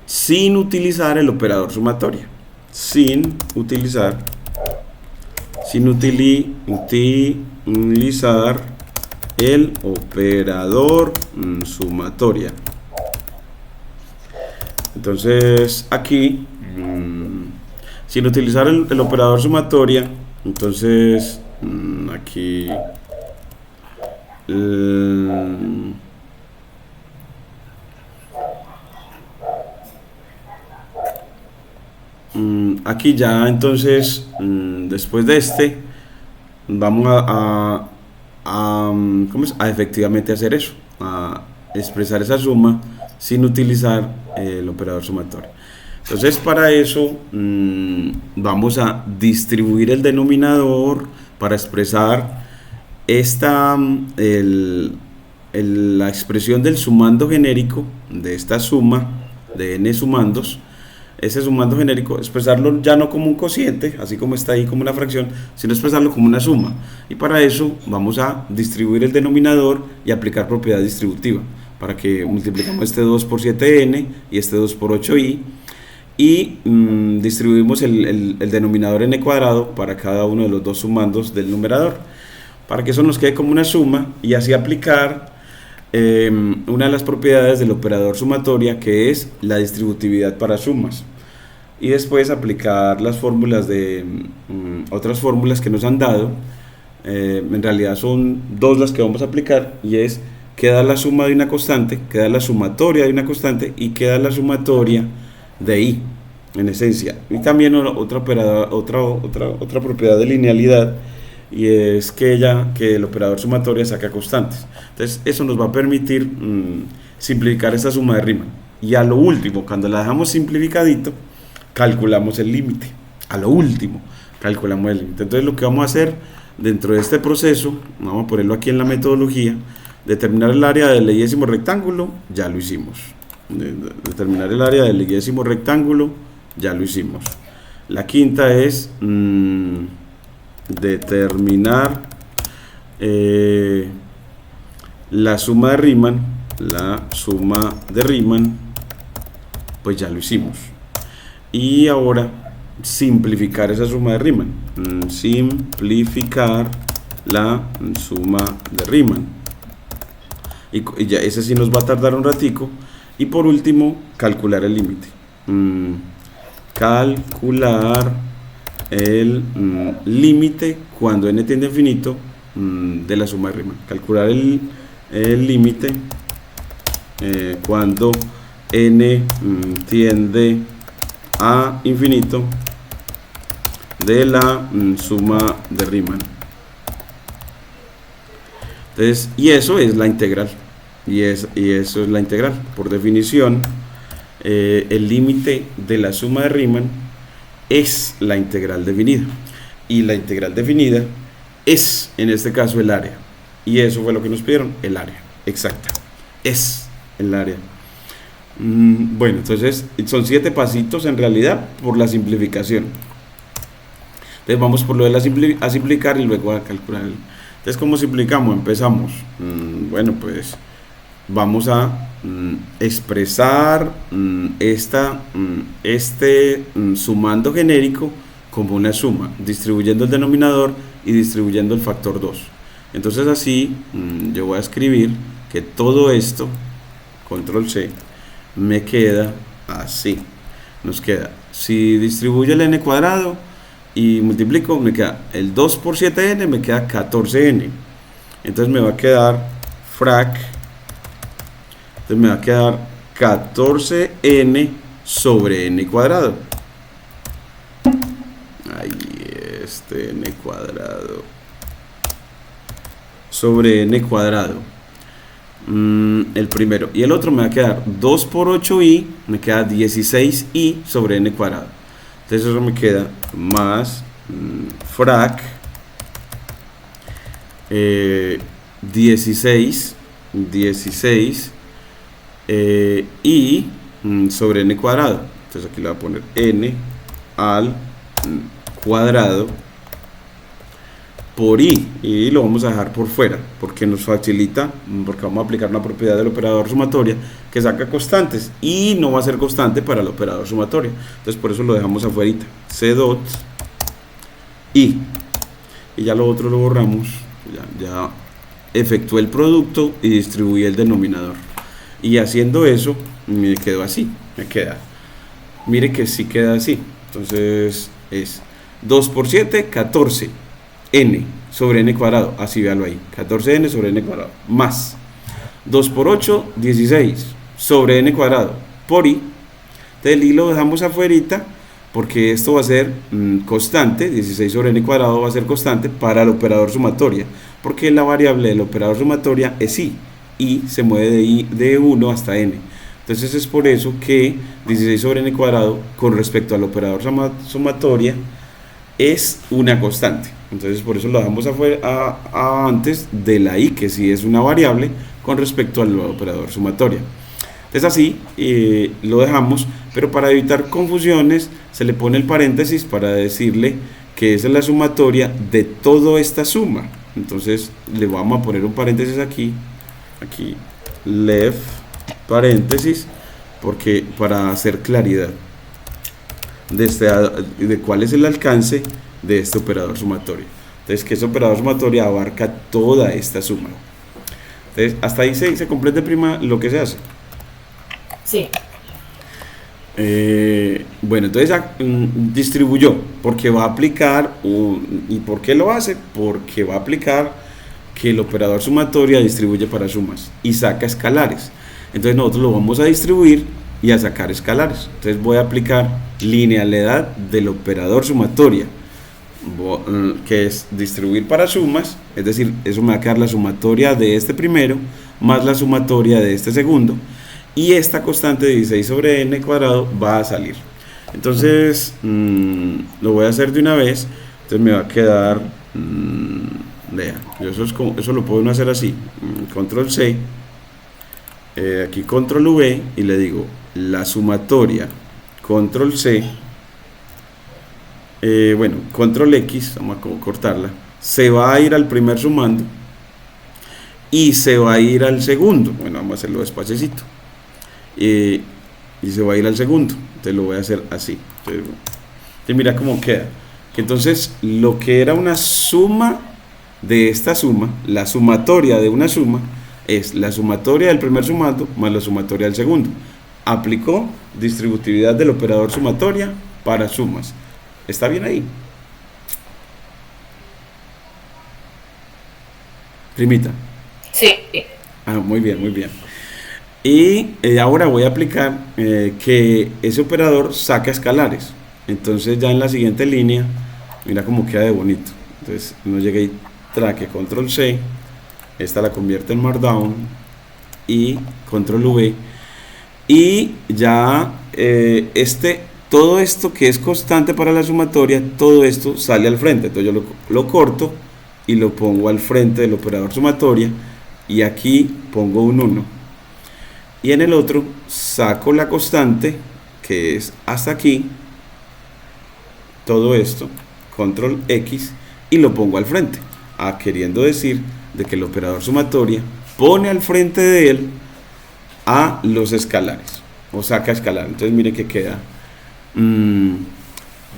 sin utilizar el operador sumatoria, sin utilizar el operador sumatoria. Entonces aquí sin utilizar el operador sumatoria, entonces aquí aquí ya entonces después de este vamos a efectivamente hacer eso, a expresar esa suma sin utilizar el operador sumatorio. Entonces para eso vamos a distribuir el denominador para expresar la expresión del sumando genérico de esta suma de n sumandos ese sumando genérico, expresarlo ya no como un cociente, así como está ahí como una fracción, sino expresarlo como una suma. Y para eso vamos a distribuir el denominador y aplicar propiedad distributiva, para que multiplicamos este 2 por 7n y este 2 por 8i, y distribuimos el denominador n cuadrado para cada uno de los dos sumandos del numerador, para que eso nos quede como una suma, y así aplicar una de las propiedades del operador sumatoria, que es la distributividad para sumas, y después aplicar las fórmulas de otras fórmulas que nos han dado. En realidad son dos las que vamos a aplicar, y es queda la suma de una constante, queda la sumatoria de una constante y queda la sumatoria de i, en esencia. Y también otra propiedad de linealidad, y es que el operador sumatoria saca constantes. Entonces eso nos va a permitir simplificar esta suma de Riemann, y a lo último, cuando la dejamos simplificadito, calculamos el límite. A lo último calculamos el límite. Entonces lo que vamos a hacer dentro de este proceso, vamos a ponerlo aquí en la metodología: determinar el área del leguésimo rectángulo, ya lo hicimos. Determinar el área del leguésimo rectángulo, ya lo hicimos. La quinta es determinar la suma de Riemann. Pues ya lo hicimos. Y ahora simplificar esa suma de Riemann. Simplificar la suma de Riemann. Y ya ese sí nos va a tardar un ratico. Y por último, calcular el límite. Calcular el límite cuando n tiende a infinito de la suma de Riemann. Calcular el límite cuando n tiende a infinito de la suma de Riemann. Entonces, y eso es la integral. Y eso es la integral. Por definición, el límite de la suma de Riemann es la integral definida. Y la integral definida es, en este caso, el área. Y eso fue lo que nos pidieron, el área exacta. Es el área. Bueno, entonces son 7 pasitos en realidad por la simplificación. Entonces vamos por lo de a simplificar y luego a calcular. Entonces, ¿cómo simplificamos? Empezamos. Bueno, pues vamos a expresar este sumando genérico como una suma, distribuyendo el denominador y distribuyendo el factor 2. Entonces así yo voy a escribir que todo esto, control C, me queda así. Nos queda, si distribuyo el n cuadrado y multiplico, me queda el 2 por 7n, me queda 14n. Entonces me va a quedar frac. Entonces me va a quedar 14n sobre n cuadrado. Ahí este n cuadrado sobre n cuadrado. El primero. Y el otro me va a quedar 2 por 8i, me queda 16i sobre n cuadrado. Entonces eso me queda más frac 16 y sobre n cuadrado. Entonces aquí le voy a poner n al cuadrado por i, y lo vamos a dejar por fuera porque nos facilita, porque vamos a aplicar una propiedad del operador sumatoria que saca constantes y no va a ser constante para el operador sumatoria. Entonces por eso lo dejamos afuera, c dot i, y ya lo otro lo borramos. Ya efectué el producto y distribuí el denominador, y haciendo eso me quedó así, mire que sí queda así. Entonces es 2 por 7, 14 n sobre n cuadrado, así véalo ahí, 14n sobre n cuadrado, más 2 por 8, 16 sobre n cuadrado por i. Entonces el i lo dejamos afuera porque esto va a ser constante, 16 sobre n cuadrado va a ser constante para el operador sumatoria, porque la variable del operador sumatoria es i se mueve de 1 hasta n. Entonces es por eso que 16 sobre n cuadrado con respecto al operador sumatoria es una constante. Entonces por eso lo dejamos afuera, antes de la i, que sí es una variable con respecto al operador sumatoria. Entonces así lo dejamos, pero para evitar confusiones se le pone el paréntesis para decirle que esa es la sumatoria de toda esta suma. Entonces le vamos a poner un paréntesis aquí, left paréntesis, porque para hacer claridad de cuál es el alcance de este operador sumatorio. Entonces, que ese operador sumatorio abarca toda esta suma. Entonces, hasta ahí se complete, prima, lo que se hace. Sí. Bueno, entonces distribuyó, porque va a aplicar, ¿y por qué lo hace? Porque va a aplicar que el operador sumatoria distribuye para sumas y saca escalares. Entonces nosotros lo vamos a distribuir y a sacar escalares. Entonces voy a aplicar linealidad del operador sumatoria, que es distribuir para sumas, es decir, eso me va a quedar la sumatoria de este primero más la sumatoria de este segundo, y esta constante de 16 sobre n cuadrado va a salir. Entonces lo voy a hacer de una vez. Entonces me va a quedar, vean, eso lo puedo hacer así, control C, aquí control V, y le digo la sumatoria, control C, bueno, control X, vamos a cortarla, se va a ir al primer sumando y se va a ir al segundo. Bueno, vamos a hacerlo despacito, y se va a ir al segundo. Entonces lo voy a hacer así. Entonces mira cómo queda, que entonces lo que era una suma de esta suma, la sumatoria de una suma, es la sumatoria del primer sumando más la sumatoria del segundo. Aplicó distributividad del operador sumatoria para sumas. ¿Está bien ahí, primita? Sí. Muy bien, muy bien. Y ahora voy a aplicar que ese operador saca escalares. Entonces ya en la siguiente línea, mira cómo queda de bonito. Entonces uno llega y traque control C, esta la convierte en markdown, y control V, y ya todo esto que es constante para la sumatoria, todo esto sale al frente. Entonces yo lo corto y lo pongo al frente del operador sumatoria, y aquí pongo un 1, y en el otro saco la constante que es hasta aquí, todo esto, control X, y lo pongo al frente, queriendo decir de que el operador sumatoria pone al frente de él a los escalares, o saca escalar. Entonces mire que queda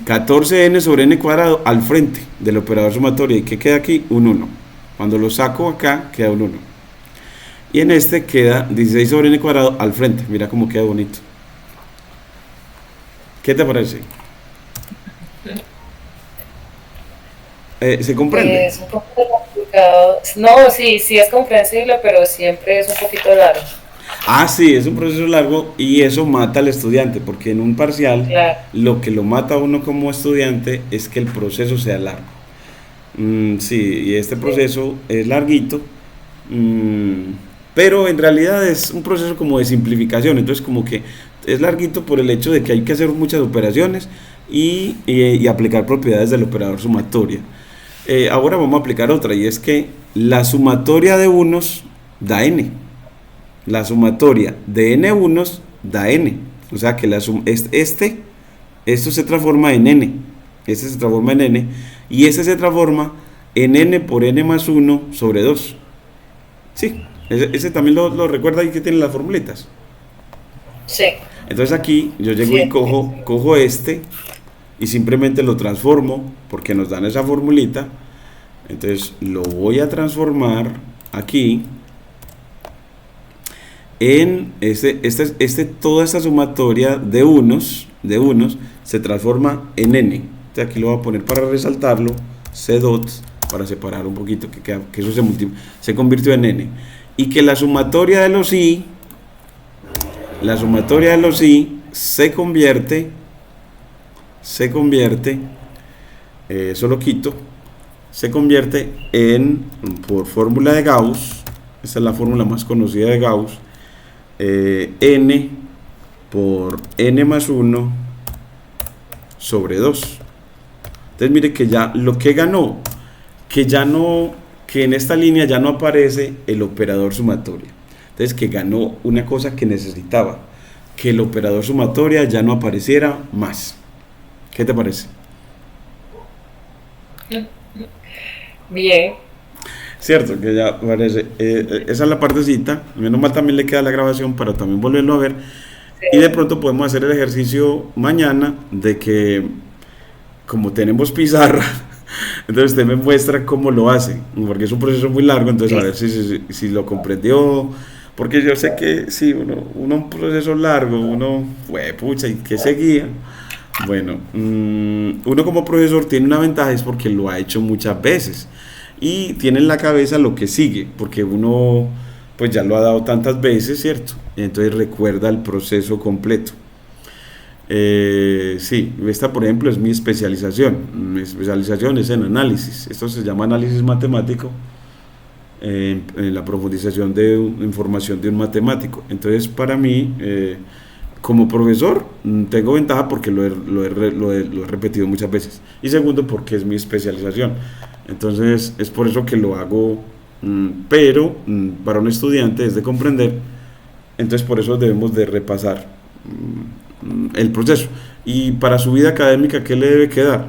14n sobre n cuadrado al frente del operador sumatoria, y que queda aquí un 1. Cuando lo saco acá queda un 1, y en este queda 16 sobre n cuadrado al frente. Mira cómo queda bonito. ¿Qué te parece? ¿Se comprende? Es un poco complicado. No, sí es comprensible, pero siempre es un poquito largo. Sí, es un proceso largo, y eso mata al estudiante, porque en un parcial, claro, lo que lo mata a uno como estudiante es que el proceso sea largo. Sí, y este proceso es larguito, pero en realidad es un proceso como de simplificación. Entonces como que es larguito por el hecho de que hay que hacer muchas operaciones y aplicar propiedades del operador sumatoria. Ahora vamos a aplicar otra, y es que la sumatoria de unos da n. La sumatoria de n unos da n. O sea que esto se transforma en n. Este se transforma en n. Y este se transforma en n por n más 1 sobre 2. Sí, ese también lo recuerda ahí que tiene las formulitas. Sí. Entonces aquí yo llego y cojo este y simplemente lo transformo, porque nos dan esa formulita. Entonces lo voy a transformar aquí en toda esta sumatoria de unos se transforma en n. Entonces aquí lo voy a poner para resaltarlo, C dots, para separar un poquito, que eso se convirtió en n, y que la sumatoria de los i se convierte, eso lo quito, se convierte en, por fórmula de Gauss, esa es la fórmula más conocida de Gauss, n por n más 1 sobre 2. Entonces mire que ya lo que ganó, que en esta línea ya no aparece el operador sumatorio. Entonces que ganó una cosa que necesitaba. que el operador sumatoria ya no apareciera más. ¿Qué te parece? Bien. Cierto, que ya aparece. Esa es la partecita. Menos mal también le queda la grabación para también volverlo a ver. Y de Sí. pronto podemos hacer el ejercicio mañana de que, como tenemos pizarra, entonces usted me muestra cómo lo hace, porque es un proceso muy largo, entonces a ver Listo. si lo comprendió, porque yo sé que si uno un proceso largo, uno, pucha, ¿y qué seguía? Bueno, uno como profesor tiene una ventaja, es porque lo ha hecho muchas veces y tiene en la cabeza lo que sigue, porque uno pues ya lo ha dado tantas veces, ¿cierto? Entonces recuerda el proceso completo. Sí, esta por ejemplo es mi especialización. Mi especialización es en análisis. Esto se llama análisis matemático, en la profundización de información de un matemático. Entonces, para mí, como profesor, tengo ventaja porque lo he repetido muchas veces. Y segundo, porque es mi especialización. Entonces, es por eso que lo hago, pero para un estudiante es de comprender. Entonces, por eso debemos de repasar el proceso. Y para su vida académica, ¿qué le debe quedar?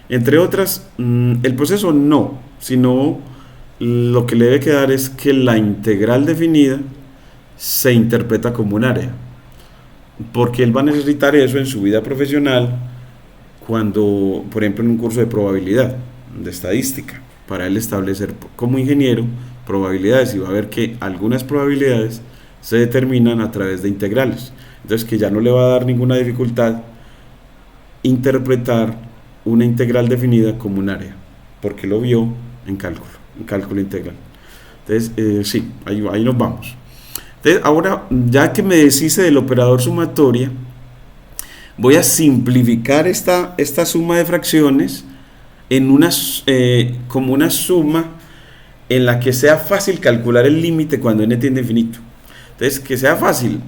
Entre otras, el proceso no, sino lo que le debe quedar es que la integral definida se interpreta como un área, porque él va a necesitar eso en su vida profesional cuando, por ejemplo, en un curso de probabilidad, de estadística, para él establecer como ingeniero probabilidades y va a ver que algunas probabilidades se determinan a través de integrales. Entonces, que ya no le va a dar ninguna dificultad interpretar una integral definida como un área, porque lo vio en cálculo integral. Entonces, sí, ahí nos vamos. Entonces, ahora, ya que me deshice del operador sumatoria, voy a simplificar esta suma de fracciones en como una suma en la que sea fácil calcular el límite cuando n tiende a infinito. Entonces, que sea fácil.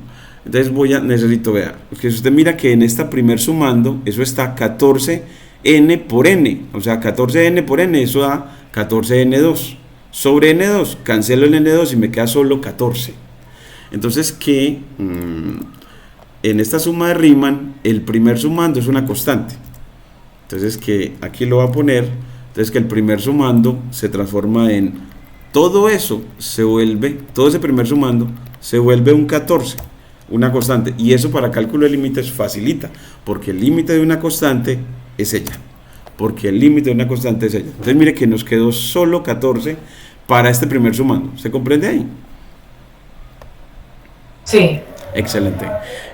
Entonces necesito ver, porque si usted mira que en esta primer sumando, eso está 14n por n, o sea, 14n por n, eso da 14n2. Sobre n2, cancelo el n2 y me queda solo 14. Entonces que en esta suma de Riemann, el primer sumando es una constante. Entonces que aquí lo va a poner, entonces que el primer sumando se transforma en, todo eso se vuelve, todo ese primer sumando se vuelve un 14, una constante, y eso para cálculo de límites facilita, porque el límite de una constante es ella, porque el límite de una constante es ella. Entonces mire que nos quedó solo 14 para este primer sumando, ¿se comprende ahí? Sí. Excelente.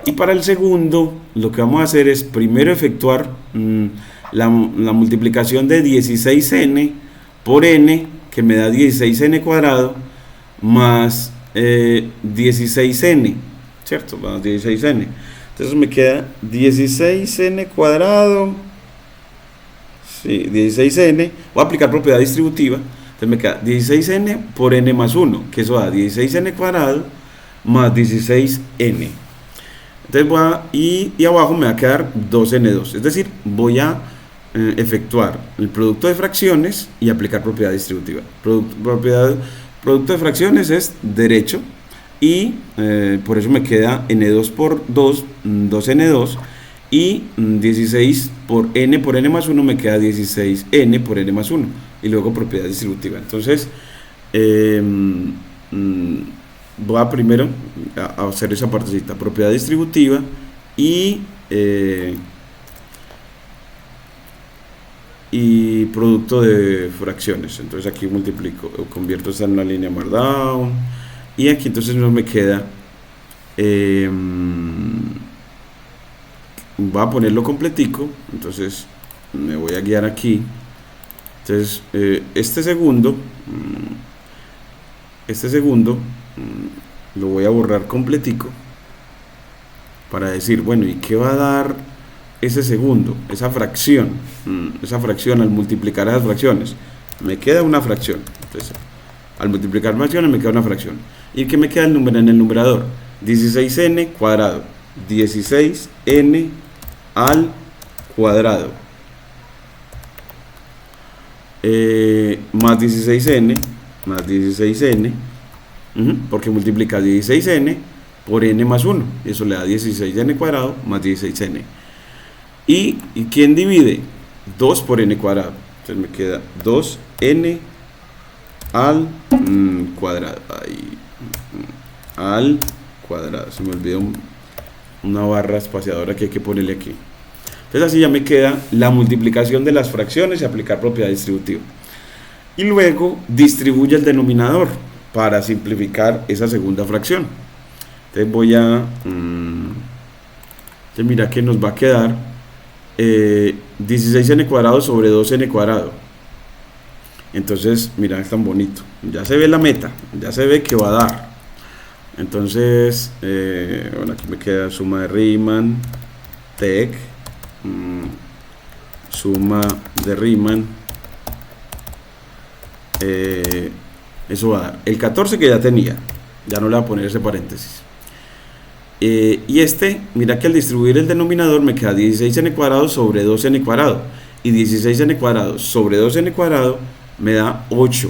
Y para el segundo, lo que vamos a hacer es primero efectuar la multiplicación de 16n por n, que me da 16n cuadrado, más 16n, ¿cierto? Más 16n. Entonces me queda 16n cuadrado, sí, 16n, voy a aplicar propiedad distributiva, entonces me queda 16n por n más 1, que eso da 16n cuadrado más 16n. Entonces y abajo me va a quedar 2n2, es decir, voy a efectuar el producto de fracciones y aplicar propiedad distributiva. Producto de fracciones es derecho y por eso me queda n2 por 2, 2n2, y 16 por n más 1 me queda 16n por n más 1, y luego propiedad distributiva. Entonces voy a primero a hacer esa partecita, propiedad distributiva y producto de fracciones. Entonces aquí multiplico, convierto esta en una línea markdown, y aquí entonces no me queda, voy a ponerlo completico, entonces me voy a guiar aquí. Entonces este segundo lo voy a borrar completico para decir, bueno, ¿y qué va a dar ese segundo? Esa fracción al multiplicar esas fracciones, me queda una fracción. Entonces, al multiplicar fracciones me queda una fracción. ¿Y qué me queda en el numerador? 16n cuadrado, 16n al cuadrado, más 16n, porque multiplica 16n por n más 1, eso le da 16n cuadrado más 16n. ¿Y quién divide? 2 por n cuadrado, entonces me queda 2n al cuadrado, ahí, al cuadrado, se me olvidó una barra espaciadora que hay que ponerle aquí. Entonces así ya me queda la multiplicación de las fracciones y aplicar propiedad distributiva. Y luego distribuye el denominador para simplificar esa segunda fracción. Entonces voy a... entonces mira que nos va a quedar 16n cuadrado sobre 2n cuadrado. Entonces mira, es tan bonito. Ya se ve la meta, ya se ve que va a dar. Entonces, bueno, aquí me queda suma de Riemann, TEC, suma de Riemann, eso va a dar el 14 que ya tenía, ya no le voy a poner ese paréntesis. Y mira que al distribuir el denominador me queda 16n cuadrado sobre 2n cuadrado, y 16n cuadrado sobre 2n cuadrado me da 8,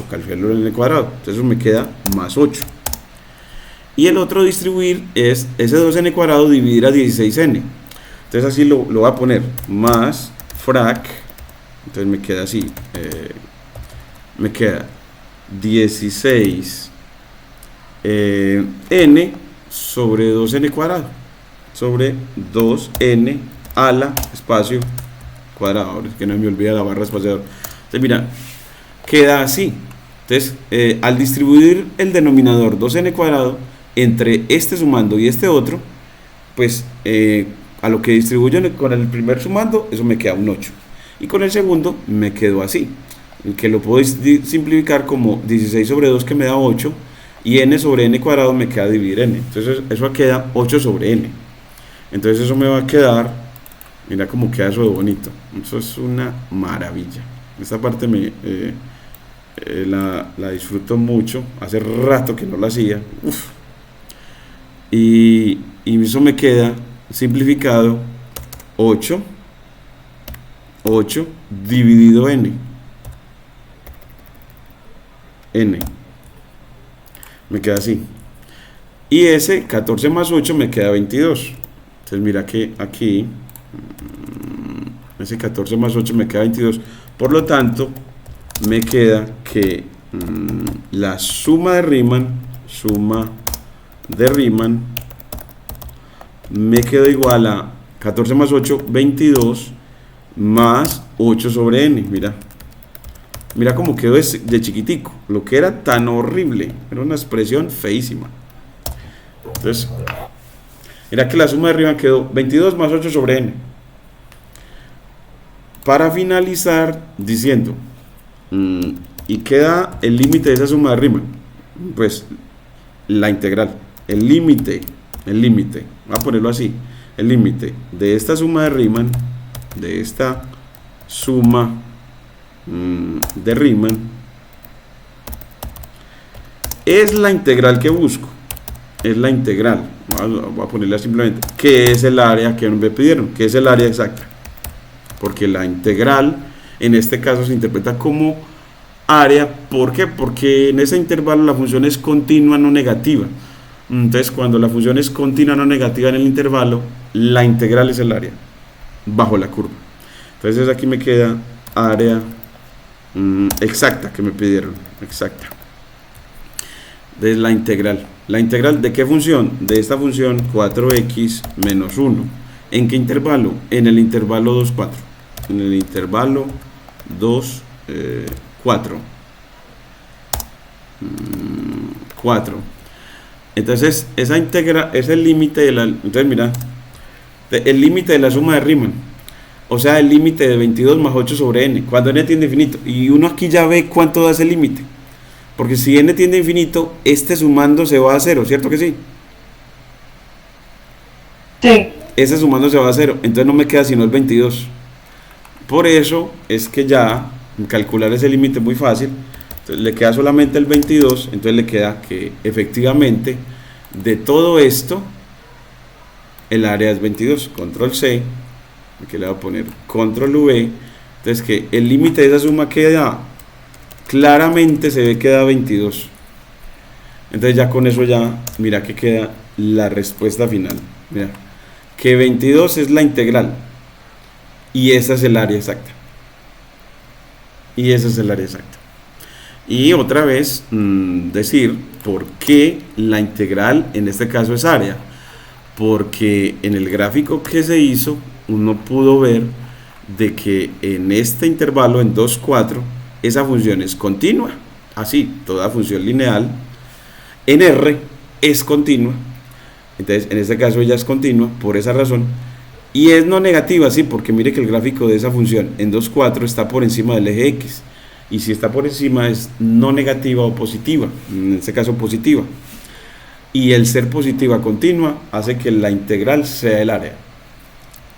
calculo el n cuadrado, entonces me queda más 8. Y el otro distribuir es ese 2n cuadrado dividir a 16n, entonces así lo voy a poner, más frac, entonces me queda así, me queda 16 n sobre 2n cuadrado, sobre 2n a la espacio cuadrado. Ahora es que no me olvida la barra espaciadora. Entonces mira, queda así. Entonces al distribuir el denominador 2n cuadrado entre este sumando y este otro, pues a lo que distribuyo con el primer sumando, eso me queda un 8, y con el segundo me quedo así, que lo puedo simplificar como 16 sobre 2 que me da 8, y n sobre n cuadrado me queda dividir n, entonces eso queda 8 sobre n. Entonces eso me va a quedar, mira cómo queda eso de bonito, eso es una maravilla. Esta parte la disfruto mucho, hace rato que no la hacía. Uf. Y eso me queda simplificado 8 dividido n, me queda así, y ese 14 más 8 me queda 22. Entonces mira que aquí ese 14 más 8 me queda 22, por lo tanto me queda que la suma de Riemann me queda igual a 14 más 8, 22 más 8 sobre n. Mira cómo quedó de chiquitico, lo que era tan horrible, era una expresión feísima. Entonces mira que la suma de Riemann quedó 22 más 8 sobre n. Para finalizar diciendo, y queda el límite de esa suma de Riemann, pues la integral, el límite, voy a ponerlo así, el límite de esta suma de Riemann, de esta suma de Riemann, es la integral que busco, es la integral, voy a ponerla simplemente, que es el área que me pidieron, que es el área exacta, porque la integral en este caso se interpreta como área. ¿Por qué? Porque en ese intervalo la función es continua, no negativa. Entonces cuando la función es continua, no negativa en el intervalo, la integral es el área bajo la curva. Entonces aquí me queda área exacta que me pidieron, exacta. De la integral. ¿La integral de qué función? De esta función 4x menos 1. ¿En qué intervalo? En el intervalo 2, 4. En el intervalo 2, 4. 4. Entonces, esa integra es el límite de la... Entonces, mira, el límite de la suma de Riemann. O sea, el límite de 22 más 8 sobre n. Cuando n tiende a infinito. Y uno aquí ya ve cuánto da ese límite. Porque si n tiende a infinito, este sumando se va a 0, ¿cierto que sí? Sí. Ese sumando se va a 0, entonces no me queda sino el 22. Por eso es que ya calcular ese límite es muy fácil. Entonces le queda solamente el 22, entonces le queda que efectivamente de todo esto el área es 22. Control C, aquí le voy a poner Control V. Entonces que el límite de esa suma queda, claramente se ve que da 22. Entonces ya con eso ya, mira que queda la respuesta final. Mira, que 22 es la integral y esa es el área exacta. Y esa es el área exacta. Y otra vez decir por qué la integral en este caso es área. Porque en el gráfico que se hizo uno pudo ver de que en este intervalo en 2, 4 esa función es continua. Así, toda función lineal en R es continua. Entonces en este caso ella es continua por esa razón. Y es no negativa, sí, porque mire que el gráfico de esa función en 2, 4 está por encima del eje X. Y si está por encima es no negativa o positiva, en este caso positiva. Y el ser positiva continua hace que la integral sea el área.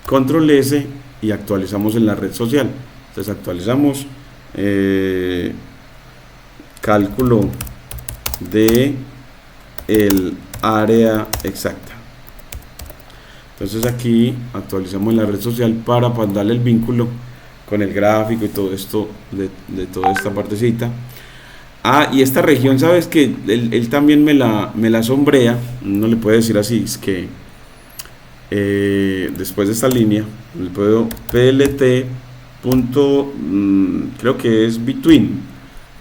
Control S y actualizamos en la red social. Entonces actualizamos cálculo de el área exacta. Entonces aquí actualizamos en la red social para darle el vínculo con el gráfico y todo esto de toda esta partecita. Y esta región, sabes que él también me la sombrea, no le puede decir así, es que después de esta línea le puedo plt punto, creo que es between,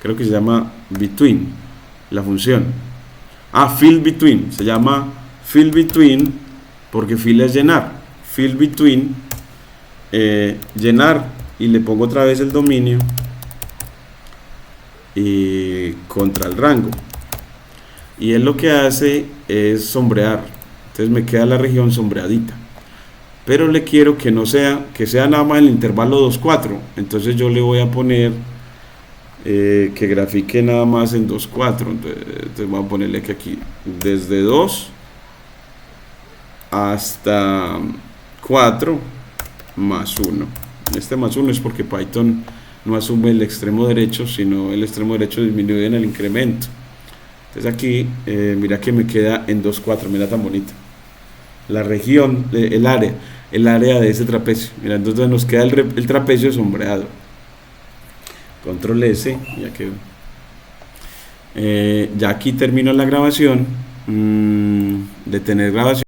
creo que se llama between la función. Fill between, se llama fill between porque fill es llenar, fill between, llenar, y le pongo otra vez el dominio y contra el rango, y él lo que hace es sombrear. Entonces me queda la región sombreadita, pero le quiero que no sea, que sea nada más el intervalo 2, 4. Entonces yo le voy a poner que grafique nada más en 2, 4. Entonces voy a ponerle que aquí desde 2 hasta 4 más 1. Este más 1 es porque Python no asume el extremo derecho, sino el extremo derecho disminuye en el incremento. Entonces aquí, mira que me queda en 2, 4, mira tan bonito. La región, el área de ese trapecio. Mira, entonces nos queda el trapecio sombreado. Control S, ya quedó. Ya aquí termino la grabación. Detener grabación.